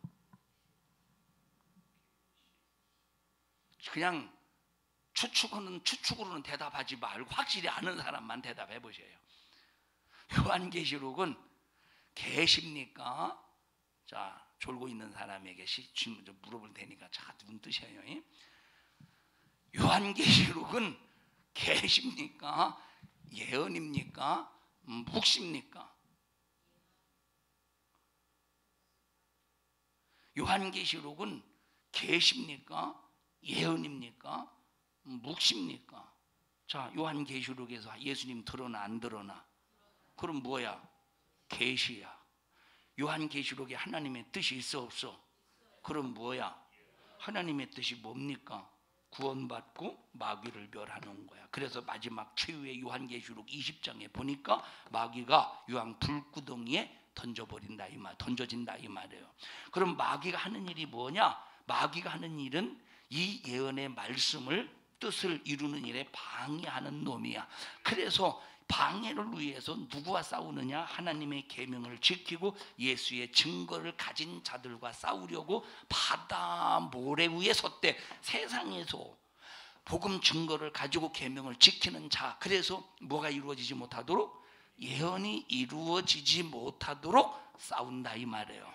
그냥 추측으로는 대답하지 말고 확실히 아는 사람만 대답해 보세요. 요한계시록은 계시입니까? 자, 졸고 있는 사람에게 질문 좀 물어볼 테니까 눈 뜨셔요. 요한계시록은 계시입니까? 예언입니까? 묵시입니까? 요한계시록은 계시입니까? 예언입니까? 묵시입니까? 자, 요한계시록에서 예수님 드러나 안 드러나? 그럼 뭐야? 계시야. 요한계시록에 하나님의 뜻이 있어 없어? 그럼 뭐야? 하나님의 뜻이 뭡니까? 구원받고 마귀를 멸하는 거야. 그래서 마지막 최후의 요한계시록 20장에 보니까 마귀가 유황 불구덩이에 던져진다 이 말이에요. 그럼 마귀가 하는 일이 뭐냐? 마귀가 하는 일은 이 예언의 말씀을 뜻을 이루는 일에 방해하는 놈이야. 그래서 방해를 위해서 누구와 싸우느냐? 하나님의 계명을 지키고 예수의 증거를 가진 자들과 싸우려고 바다 모래 위에 섰대. 세상에서 복음 증거를 가지고 계명을 지키는 자. 그래서 뭐가 이루어지지 못하도록? 예언이 이루어지지 못하도록 싸운다 이 말이에요.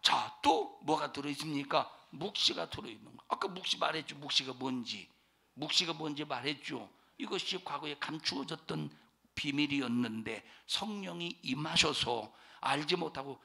자, 또 뭐가 들어있습니까? 묵시가 들어있는 거. 아까 묵시 말했죠. 묵시가 뭔지 말했죠. 이것이 과거에 감추어졌던 비밀이었는데 성령이 임하셔서 알지 못하고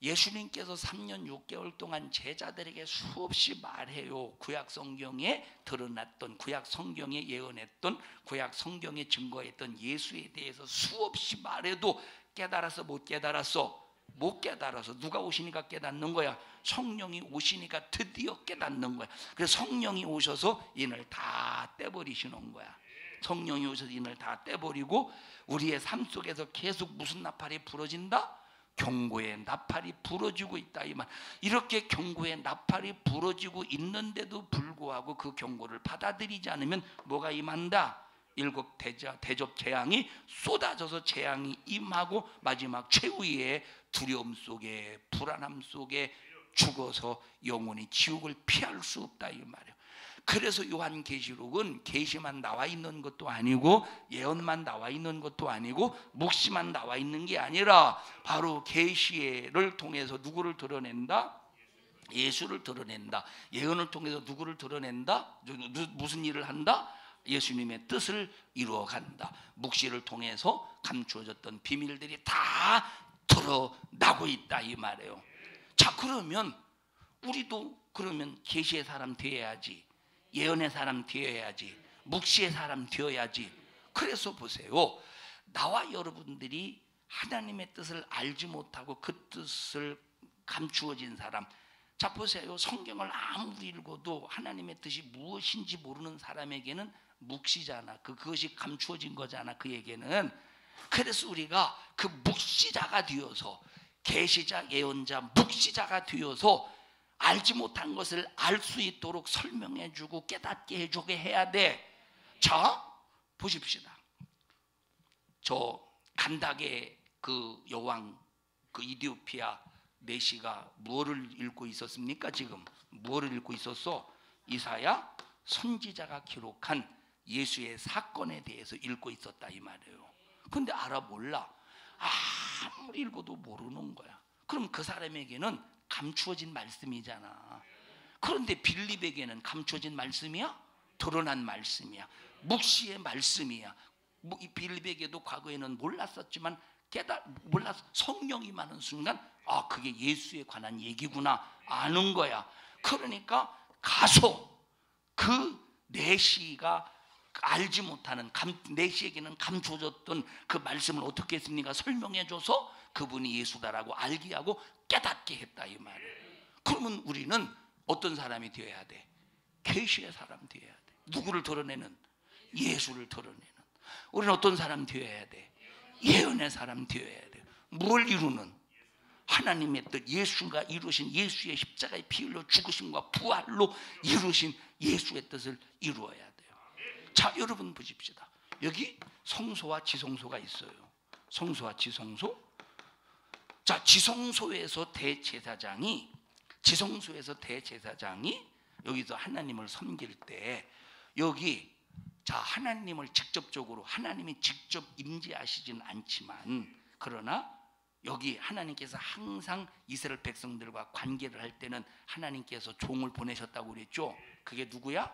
예수님께서 3년 6개월 동안 제자들에게 수없이 말해요. 구약 성경에 드러났던, 구약 성경에 예언했던, 구약 성경에 증거했던 예수에 대해서 수없이 말해도 깨달았어 못 깨달았어? 못 깨달아서. 누가 오시니까 깨닫는 거야? 성령이 오시니까 드디어 깨닫는 거야. 그래서 성령이 오셔서 인을 다 떼버리시는 거야. 성령이 오셔서 인을 다 떼버리고 우리의 삶 속에서 계속 무슨 나팔이 부러진다? 경고의 나팔이 부러지고 있다 이 말. 이렇게 경고의 나팔이 부러지고 있는데도 불구하고 그 경고를 받아들이지 않으면 뭐가 임한다? 7 대접 재앙이 쏟아져서 재앙이 임하고 마지막 최후의 두려움 속에 불안함 속에 죽어서 영원히 지옥을 피할 수 없다 이 말이에요. 그래서 요한계시록은 계시만 나와 있는 것도 아니고 예언만 나와 있는 것도 아니고 묵시만 나와 있는 게 아니라 바로 계시를 통해서 누구를 드러낸다? 예수를 드러낸다. 예언을 통해서 누구를 드러낸다? 무슨 일을 한다? 예수님의 뜻을 이루어간다. 묵시를 통해서 감추어졌던 비밀들이 다 드러나고 있다 이 말이에요. 자, 그러면 우리도 그러면 계시의 사람 되어야지. 예언의 사람 되어야지. 묵시의 사람 되어야지. 그래서 보세요. 나와 여러분들이 하나님의 뜻을 알지 못하고 그 뜻을 감추어진 사람. 자, 보세요. 성경을 아무리 읽어도 하나님의 뜻이 무엇인지 모르는 사람에게는 묵시잖아. 그것이 감추어진 거잖아. 그에게는. 그래서 우리가 그 묵시자가 되어서 계시자, 예언자, 묵시자가 되어서 알지 못한 것을 알 수 있도록 설명해주고 깨닫게 해주게 해야 돼. 자, 보십시다. 저 간닥의 그 여왕, 그 이디오피아 내시가 무엇을 읽고 있었습니까? 지금 무엇을 읽고 있었어? 이사야 선지자가 기록한 예수의 사건에 대해서 읽고 있었다 이 말이에요. 근데 알아 몰라. 아무리 읽어도 모르는 거야. 그럼 그 사람에게는 감추어진 말씀이잖아. 그런데 빌립에게는 감추어진 말씀이야? 드러난 말씀이야. 묵시의 말씀이야. 이 빌립에게도 과거에는 몰랐었지만 몰랐어. 성령이 많은 순간 그게 예수에 관한 얘기구나 아는 거야. 그러니까 가서 그 내시가 알지 못하는 내시에게는 감춰졌던 그 말씀을 어떻게 했습니까? 설명해줘서 그분이 예수다라고 알게 하고 깨닫게 했다 이 말이에요. 그러면 우리는 어떤 사람이 되어야 돼? 계시의 사람 되어야 돼. 누구를 드러내는? 예수를 드러내는. 우리는 어떤 사람 되어야 돼? 예언의 사람 되어야 돼. 뭘 이루는? 하나님의 뜻, 예수가 이루신 예수의 십자가에 피 흘려 죽으심과 부활로 이루신 예수의 뜻을 이루어야 돼요. 자, 여러분 보십시다. 여기 성소와 지성소가 있어요. 성소와 지성소. 자, 지성소에서 대제사장이 여기서 하나님을 섬길 때 여기 하나님을 직접적으로 하나님이 직접 임재하시진 않지만 그러나 여기 하나님께서 항상 이스라엘 백성들과 관계를 할 때는 하나님께서 종을 보내셨다고 그랬죠. 그게 누구야?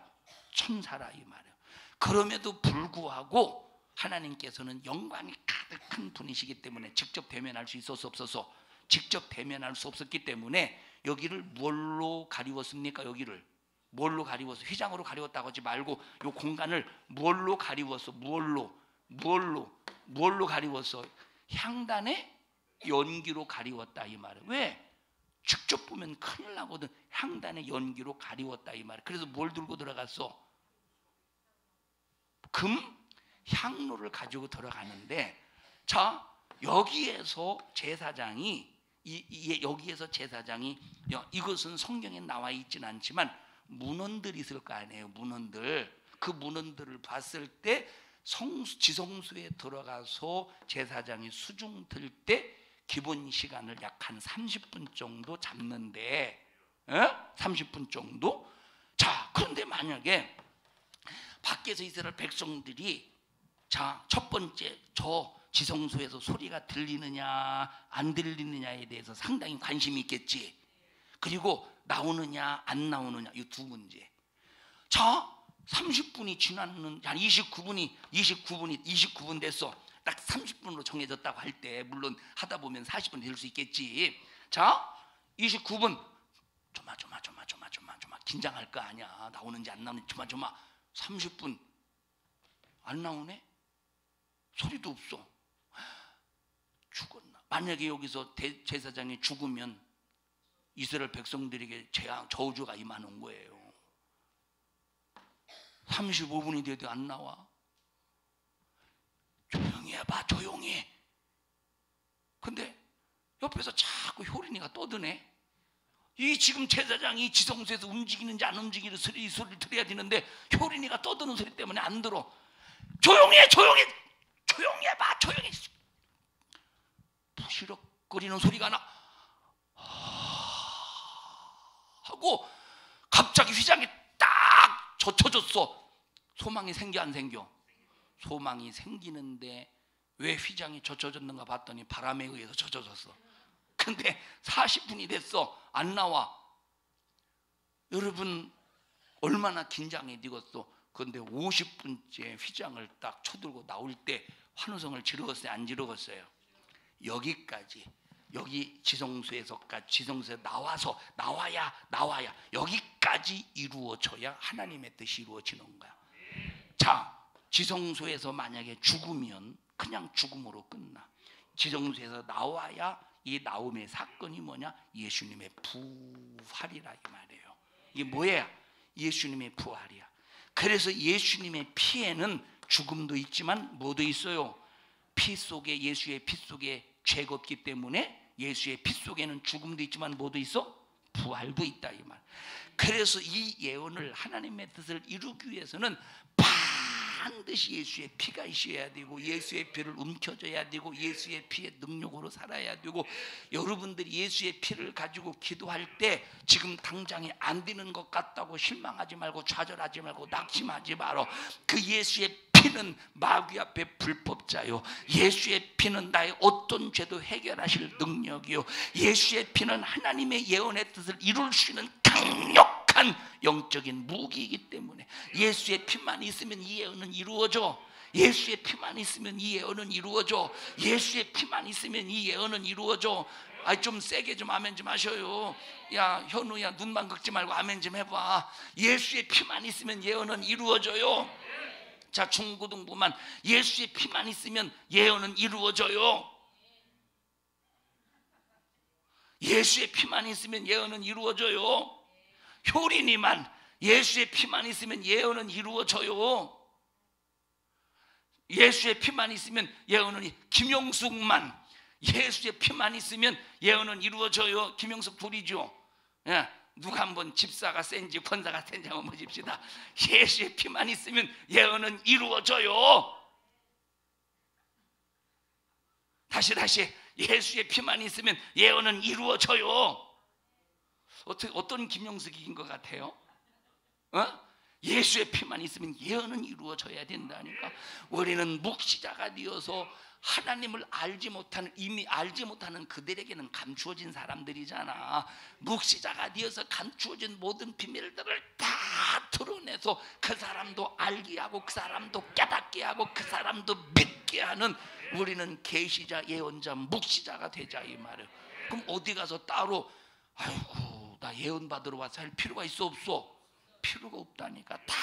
천사라 이 말이에요. 그럼에도 불구하고 하나님께서는 영광이 가득한 분이시기 때문에 직접 대면할 수 있어서 없어서 직접 대면할 수 없었기 때문에 여기를 뭘로 가리웠습니까? 여기를 뭘로 가리워서 휘장으로 가리웠다고 하지 말고 이 공간을 뭘로 가리웠어? 뭘로 가리웠어? 향단의 연기로 가리웠다 이 말이에요. 왜? 직접 보면 큰일 나거든. 향단의 연기로 가리웠다 이 말이에요. 그래서 뭘 들고 들어갔어? 금 향로를 가지고 들어가는데 자 여기에서 제사장이 이것은 성경에 나와 있지는 않지만 문헌들이 있을 거 아니에요. 문헌들. 그 문헌들을 봤을 때 지성소에 들어가서 제사장이 수중 들 때 기본 시간을 약 한 30분 정도 잡는데 30분 정도? 자, 그런데 만약에 밖에서 이스라엘 백성들이 첫 번째 저 지성소에서 소리가 들리느냐 안 들리느냐에 대해서 상당히 관심이 있겠지. 그리고 나오느냐 안 나오느냐 이 두 문제. 자, 30분이 지났는 한 29분 됐어. 딱 30분으로 정해졌다고 할 때 물론 하다 보면 40분 될 수 있겠지. 자, 29분 조마 긴장할 거 아니야. 나오는지 안 나오는지 조마 30분 안 나오네? 소리도 없어. 죽었나? 만약에 여기서 제사장이 죽으면 이스라엘 백성들에게 재앙 저주가 임하는 거예요. 35분이 돼도 안 나와. 조용히 해봐, 조용히. 근데 옆에서 자꾸 효린이가 떠드네. 이 지금 제사장이 지성소에서 움직이는지 안 움직이는 소리를 들어야 되는데 효린이가 떠드는 소리 때문에 안 들어. 조용히 해봐, 조용히. 부시럭거리는 소리가 나. 하고 갑자기 휘장이 딱 젖혀졌어. 소망이 생겨 안 생겨? 소망이 생기는데 왜 휘장이 젖혀졌는가 봤더니 바람에 의해서 젖혀졌어. 근데 40분이 됐어. 안 나와. 여러분 얼마나 긴장이 되겠어. 그런데 50분째 휘장을 딱 쳐들고 나올 때 환호성을 지르겠어요? 안 지르겠어요? 여기까지. 여기 지성소에서까지 나와야 여기까지 이루어져야 하나님의 뜻이 이루어지는 거야. 자, 지성소에서 만약에 죽으면 그냥 죽음으로 끝나. 지성소에서 나와야 이 나옴의 사건이 뭐냐? 예수님의 부활이라 이 말이에요. 이게 뭐야? 예수님의 부활이야. 그래서 예수님의 피에는 죽음도 있지만 뭐도 있어요? 피 속에 예수의 피 속에 죄가 없기 때문에 예수의 피 속에는 죽음도 있지만 뭐도 있어? 부활도 있다 이 말. 그래서 이 예언을 하나님의 뜻을 이루기 위해서는 반드시 예수의 피가 있어야 되고 예수의 피를 움켜줘야 되고 예수의 피의 능력으로 살아야 되고, 여러분들이 예수의 피를 가지고 기도할 때 지금 당장에 안 되는 것 같다고 실망하지 말고 좌절하지 말고 낙심하지 마라. 그 예수의 피는 마귀 앞에 불법자요, 예수의 피는 나의 어떤 죄도 해결하실 능력이요, 예수의 피는 하나님의 예언의 뜻을 이룰 수 있는 강력한 영적인 무기이기 때문에 예수의 피만 있으면 이 예언은 이루어져. 예수의 피만 있으면 이 예언은 이루어져. 예수의 피만 있으면 이 예언은 이루어져. 좀 세게 좀 아멘 좀 하셔요. 야 현우야, 눈만 긁지 말고 아멘 좀 해봐. 예수의 피만 있으면 예언은 이루어져요. 자, 중고등부만 예수의 피만 있으면 예언은 이루어져요. 예수의 피만 있으면 예언은 이루어져요. 효린이만 예수의 피만 있으면 예언은 이루어져요. 예수의 피만 있으면 예언은, 김영숙만 예수의 피만 있으면 예언은 이루어져요. 김영숙 둘이죠. 예, 누가 한번 집사가 센지 권사가 센지 한번 보십시다. 예수의 피만 있으면 예언은 이루어져요. 다시 예수의 피만 있으면 예언은 이루어져요. 어떤 김영숙인 것 같아요? 예수의 피만 있으면 예언은 이루어져야 된다니까. 우리는 묵시자가 되어서 하나님을 이미 알지 못하는 그들에게는 감추어진 사람들이잖아. 묵시자가 되어서 감추어진 모든 비밀들을 다 드러내서 그 사람도 알게 하고 그 사람도 깨닫게 하고 그 사람도 믿게 하는, 우리는 계시자, 예언자, 묵시자가 되자 이 말이에요. 그럼 어디 가서 따로 아이고 나 예언 받으러 와서 할 필요가 있어 없어? 필요가 없다니까. 다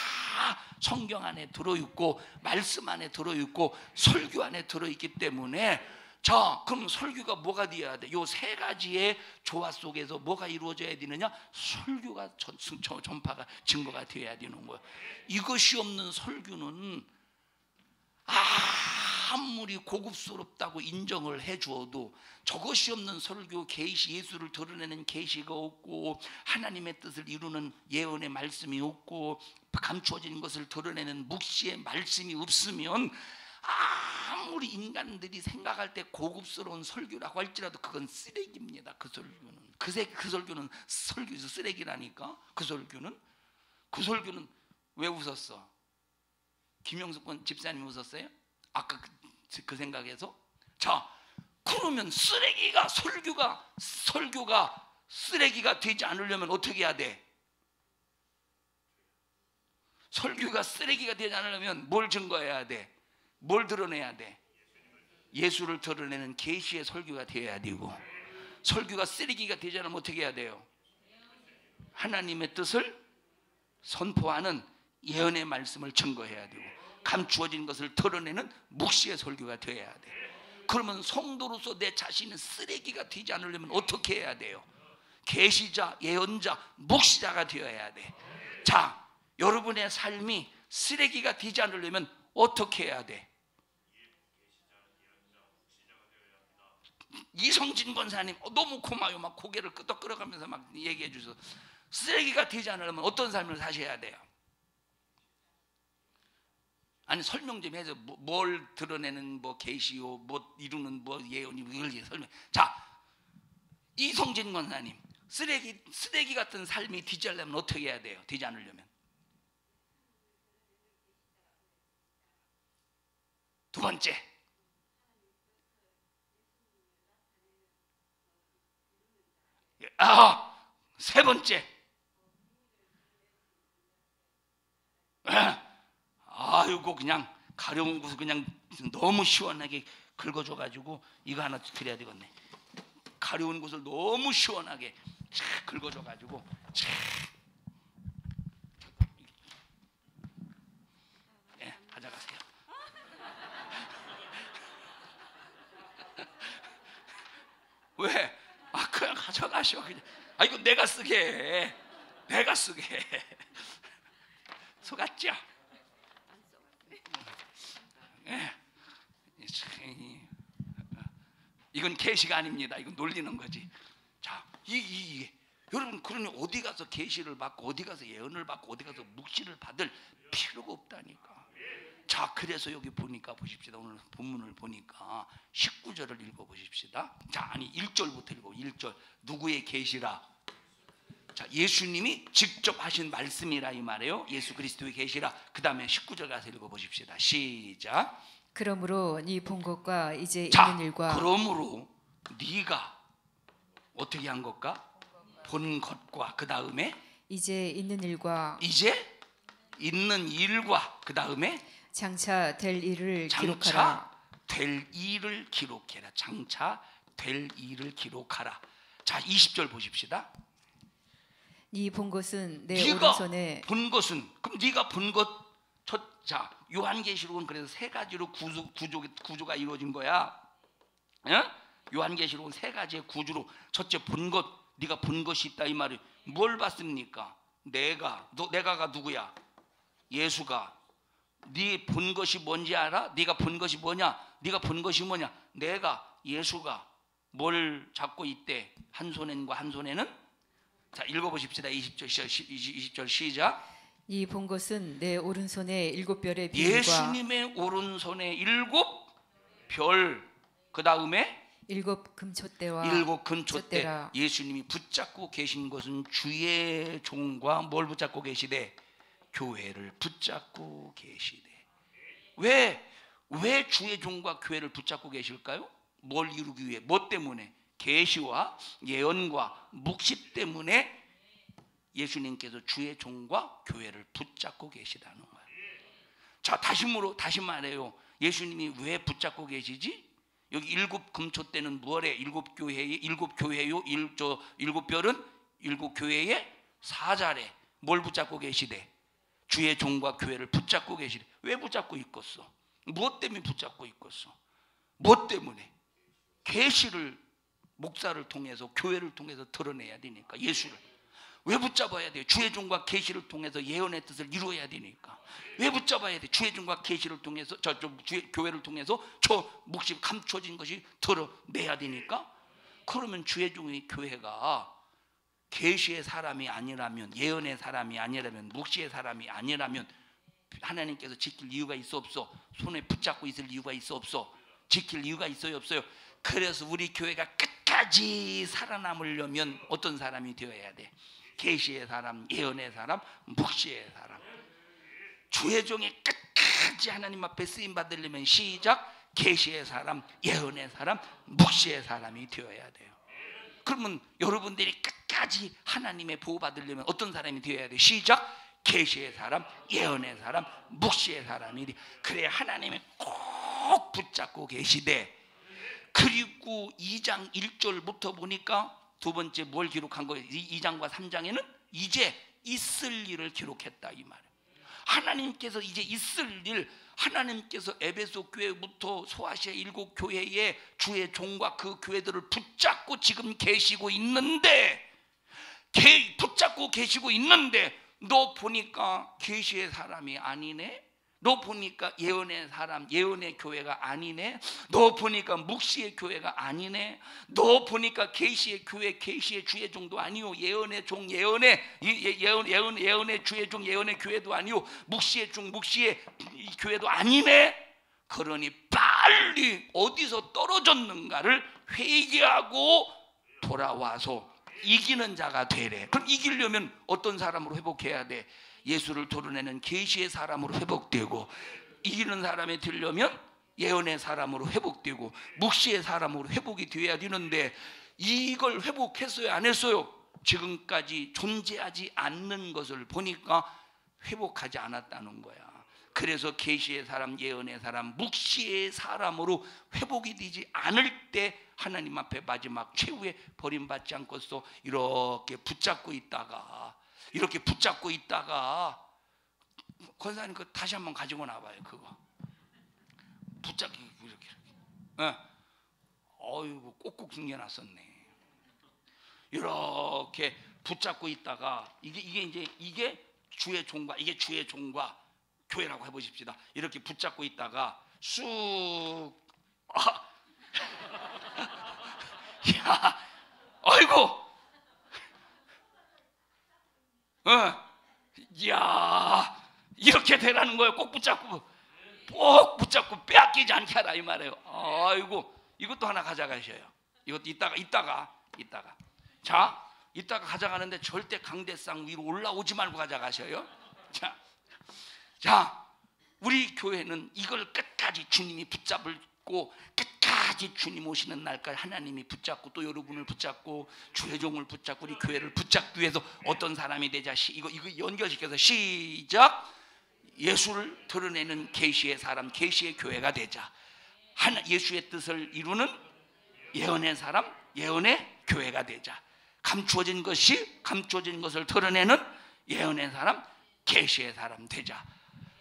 성경 안에 들어있고 말씀 안에 들어있고 설교 안에 들어있기 때문에. 자, 그럼 설교가 뭐가 되어야 돼? 요 세 가지의 조화 속에서 뭐가 이루어져야 되느냐? 설교가 전파가 증거가 되어야 되는 거예요. 이것이 없는 설교는 아무리 고급스럽다고 인정을 해주어도 저것이 없는 설교, 계시, 예수를 드러내는 계시가 없고 하나님의 뜻을 이루는 예언의 말씀이 없고 감추어진 것을 드러내는 묵시의 말씀이 없으면 아무리 인간들이 생각할 때 고급스러운 설교라고 할지라도 그건 쓰레기입니다. 그 설교는 그 설교는 설교에서 쓰레기라니까. 그 설교는 왜 웃었어? 김영숙 집사님 웃었어요? 아까 그 생각에서? 자, 그러면 설교가 쓰레기가 되지 않으려면 어떻게 해야 돼? 설교가 쓰레기가 되지 않으려면 뭘 증거해야 돼? 뭘 드러내야 돼? 예수를 드러내는 계시의 설교가 되어야 되고, 설교가 쓰레기가 되지 않으면 어떻게 해야 돼요? 하나님의 뜻을 선포하는 예언의 말씀을 증거해야 되고 감추어진 것을 드러내는 묵시의 설교가 되어야 돼. 그러면 성도로서 내 자신은 쓰레기가 되지 않으려면 어떻게 해야 돼요? 계시자, 예언자, 묵시자가 되어야 돼. 자, 여러분의 삶이 쓰레기가 되지 않으려면 어떻게 해야 돼? 이성진 권사님 너무 고마워요. 막 고개를 끄덕끄덕하면서 막 얘기해 주셔서, 쓰레기가 되지 않으려면 어떤 삶을 사셔야 돼요? 아니 설명 좀 해서 뭘 드러내는 뭐 계시요, 뭐 이루는 뭐 예언이 이걸 설명. 자, 이성진 권사님 쓰레기 같은 삶이 되지 않으려면 어떻게 해야 돼요? 되지 않으려면 두 번째, 세 번째, 아이고 그냥 가려운 곳을 그냥 너무 시원하게 긁어줘가지고 이거 하나 드려야 되겠네. 가려운 곳을 너무 시원하게 착 긁어줘가지고 착. 예, 가져가세요. 왜? 그냥 가져가셔. 그냥. 이거 내가 쓰게 해. 내가 쓰게 해. 속았죠? 예. 이건 계시가 아닙니다. 이건 놀리는 거지. 자, 여러분, 그러니 어디 가서 계시를 받고 어디 가서 예언을 받고 어디 가서 묵시를 받을 필요가 없다니까. 자, 자, 그래서 여기 보니까 보십시다. 오늘 본문을 보니까 19절을 읽어보십시다. 자, 아니 1절부터 읽어. 1절 누구의 계시라? 자, 예수님이 직접 하신 말씀이라 이 말이에요. 예수 그리스도의 계시라. 그 다음에 19절 가서 읽어보십시다. 시작. 그러므로 네 본 것과 이제 자, 있는 일과 그러므로 네가 어떻게 한 것과 본 것과 그 다음에 이제 있는 일과 이제 있는 일과 그 다음에 장차 될 일을 기록하라. 장차 될 일을 기록해라. 장차 될 일을 기록하라. 자, 20절 보십시다. 네 본 것은 내 네가 오른손에 본 것은, 그럼 네가 본 것, 자, 요한계시록은 그래서 세 가지로 구조가 이루어진 거야. 예? 요한계시록은 세 가지의 구조로, 첫째 본 것, 네가 본 것이 있다 이 말이. 뭘 봤습니까? 내가가 누구야? 예수가. 네 본 것이 뭔지 알아? 네가 본 것이 뭐냐? 네가 본 것이 뭐냐? 내가, 예수가 뭘 잡고 있대? 한 손과 한 손에는? 자, 읽어보십시다. 20절 시작. 네 본 것은 내 오른손에 7별의 비밀과 예수님의 오른손에 7별, 그 다음에 7 금초대와 7 금초대. 촛대라. 예수님이 붙잡고 계신 것은 주의 종과 뭘 붙잡고 계시대? 교회를 붙잡고 계시대. 왜 주의 종과 교회를 붙잡고 계실까요? 뭘 이루기 위해? 뭐 때문에? 계시와 예언과 묵시 때문에 예수님께서 주의 종과 교회를 붙잡고 계시다는 거예요. 자, 다시 말해요. 예수님이 왜 붙잡고 계시지? 여기 7 금초대는 뭐래? 7교회요. 7별은 7교회의 사자래. 뭘 붙잡고 계시대? 주의 종과 교회를 붙잡고 계시대. 왜 붙잡고 있겠어? 무엇 때문에 붙잡고 있겠어? 뭐 때문에? 계시를 목사를 통해서, 교회를 통해서 드러내야 되니까. 예수를 왜 붙잡아야 돼요? 주의 종과 계시를 통해서 예언의 뜻을 이루어야 되니까. 왜 붙잡아야 돼? 주의 종과 계시를 통해서, 교회를 통해서 저 묵시 감춰진 것이 드러내야 되니까. 그러면 주의 종의 교회가 계시의 사람이 아니라면, 예언의 사람이 아니라면, 묵시의 사람이 아니라면 하나님께서 지킬 이유가 있어 없어? 손에 붙잡고 있을 이유가 있어 없어? 지킬 이유가 있어요 없어요? 그래서 우리 교회가 끝까지 살아남으려면 어떤 사람이 되어야 돼? 계시의 사람, 예언의 사람, 묵시의 사람. 주의 종이 끝까지 하나님 앞에 쓰임 받으려면 시작. 계시의 사람, 예언의 사람, 묵시의 사람이 되어야 돼요. 그러면 여러분들이 끝까지 하나님의 보호 받으려면 어떤 사람이 되어야 돼? 시작. 계시의 사람, 예언의 사람, 묵시의 사람이 돼. 그래야 하나님이 꼭 붙잡고 계시되. 그리고 2장 1절부터 보니까 두 번째 뭘 기록한 거예요? 2장과 3장에는 이제 있을 일을 기록했다 이 말이에요. 하나님께서 이제 있을 일, 하나님께서 에베소 교회부터 소아시아 7교회의 주의 종과 그 교회들을 붙잡고 지금 계시고 있는데, 붙잡고 계시고 있는데 너 보니까 계시의 사람이 아니네? 너 보니까 예언의 사람, 예언의 교회가 아니네? 너 보니까 묵시의 교회가 아니네? 너 보니까 계시의 교회, 계시의 주의 종도 아니요, 예언의 종, 예언의 주의 종, 예언의 교회도 아니요, 묵시의 종, 묵시의 교회도 아니네? 그러니 빨리 어디서 떨어졌는가를 회개하고 돌아와서 이기는 자가 되래. 그럼 이기려면 어떤 사람으로 회복해야 돼? 예수를 드러내는 계시의 사람으로 회복되고, 이기는 사람이 되려면 예언의 사람으로 회복되고, 묵시의 사람으로 회복이 되어야 되는데, 이걸 회복했어요 안 했어요? 지금까지 존재하지 않는 것을 보니까 회복하지 않았다는 거야. 그래서 계시의 사람, 예언의 사람, 묵시의 사람으로 회복이 되지 않을 때 하나님 앞에 마지막 최후의 버림받지 않고서 이렇게 붙잡고 있다가 권사님 그 다시 한번 가지고 나와요. 그거 붙잡기 이렇게. 어이구 꼭꼭 숨겨놨었네. 이렇게 붙잡고 있다가 이게 주의 종과, 이게 주의 종과 교회라고 해보십시다. 이렇게 붙잡고 있다가 쑥 야, 아이고, 야, 이렇게 되라는 거예요. 꼭 붙잡고 꼭 붙잡고 빼앗기지 않게 하라 이 말이에요. 아이고, 이것도 하나 가져가셔요. 이것도 이따가 자, 이따가 가져가는데 절대 강대상 위로 올라오지 말고 가져가셔요. 자, 우리 교회는 이걸 끝까지 주님이 붙잡고 끝까지 주님 오시는 날까지 하나님이 붙잡고 또 여러분을 붙잡고 주의 종을 붙잡고 우리 교회를 붙잡기 위해서 어떤 사람이 되자. 이거 연결시켜서 시작. 예수를 드러내는 계시의 사람, 계시의 교회가 되자. 예수의 뜻을 이루는 예언의 사람, 예언의 교회가 되자. 감추어진 것을 드러내는 예언의 사람, 계시의 사람 되자.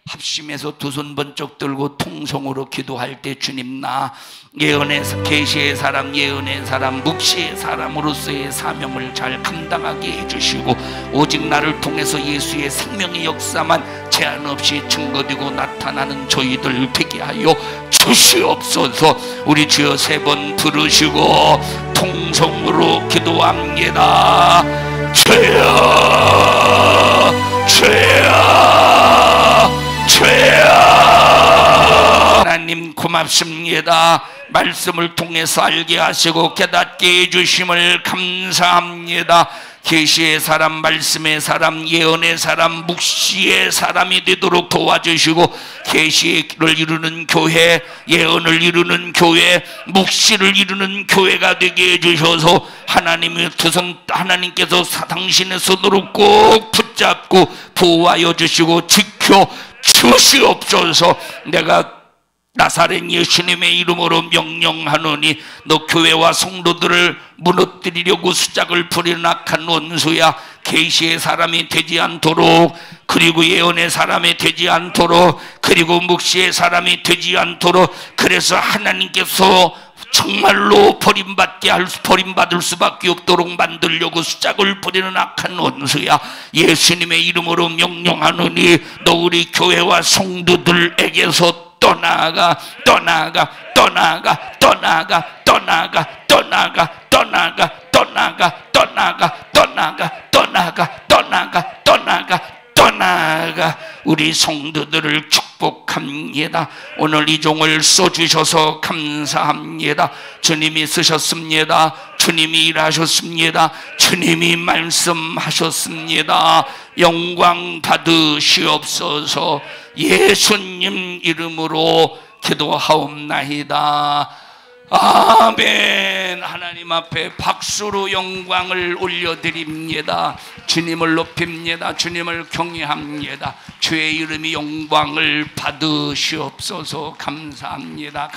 합심해서 두 손 번쩍 들고 통성으로 기도할 때 주님, 나 예언의 계시의 사람, 예언의 사람, 묵시의 사람으로서의 사명을 잘 감당하게 해주시고 오직 나를 통해서 예수의 생명의 역사만 제한 없이 증거되고 나타나는 저희들 되게 하여 주시옵소서. 우리 주여 세 번 들으시고 통성으로 기도합니다. 주여, 주여, 하나님 고맙습니다. 말씀을 통해서 알게 하시고 깨닫게 해주심을 감사합니다. 계시의 사람, 말씀의 사람, 예언의 사람, 묵시의 사람이 되도록 도와주시고 계시를 이루는 교회, 예언을 이루는 교회, 묵시를 이루는 교회가 되게 해주셔서 하나님께서 당신의 손으로 꼭 붙잡고 보호하여 주시고 지켜 주시옵소서. 내가 나사렛 예수님의 이름으로 명령하노니 너 교회와 성도들을 무너뜨리려고 수작을 부리는 악한 원수야, 계시의 사람이 되지 않도록, 그리고 예언의 사람이 되지 않도록, 그리고 묵시의 사람이 되지 않도록, 그래서 하나님께서 정말로 버림받을 수밖에 없도록 만들려고 수작을 부리는 악한 원수야, 예수님의 이름으로 명령하노니 너 우리 교회와 성도들에게서 떠나가, 떠나가, 떠나가, 떠나가, 떠나가, 떠나가, 떠나가, 떠나가, 떠나가, 떠나가, 떠나가, 떠나가, 떠나가, 떠나가. 우리 성도들을 축복합니다. 오늘 이 종을 써주셔서 감사합니다. 주님이 쓰셨습니다. 주님이 일하셨습니다. 주님이 말씀하셨습니다. 영광 받으시옵소서. 예수님 이름으로 기도하옵나이다. 아멘. 하나님 앞에 박수로 영광을 올려드립니다. 주님을 높입니다. 주님을 경외합니다. 주의 이름이 영광을 받으시옵소서. 감사합니다.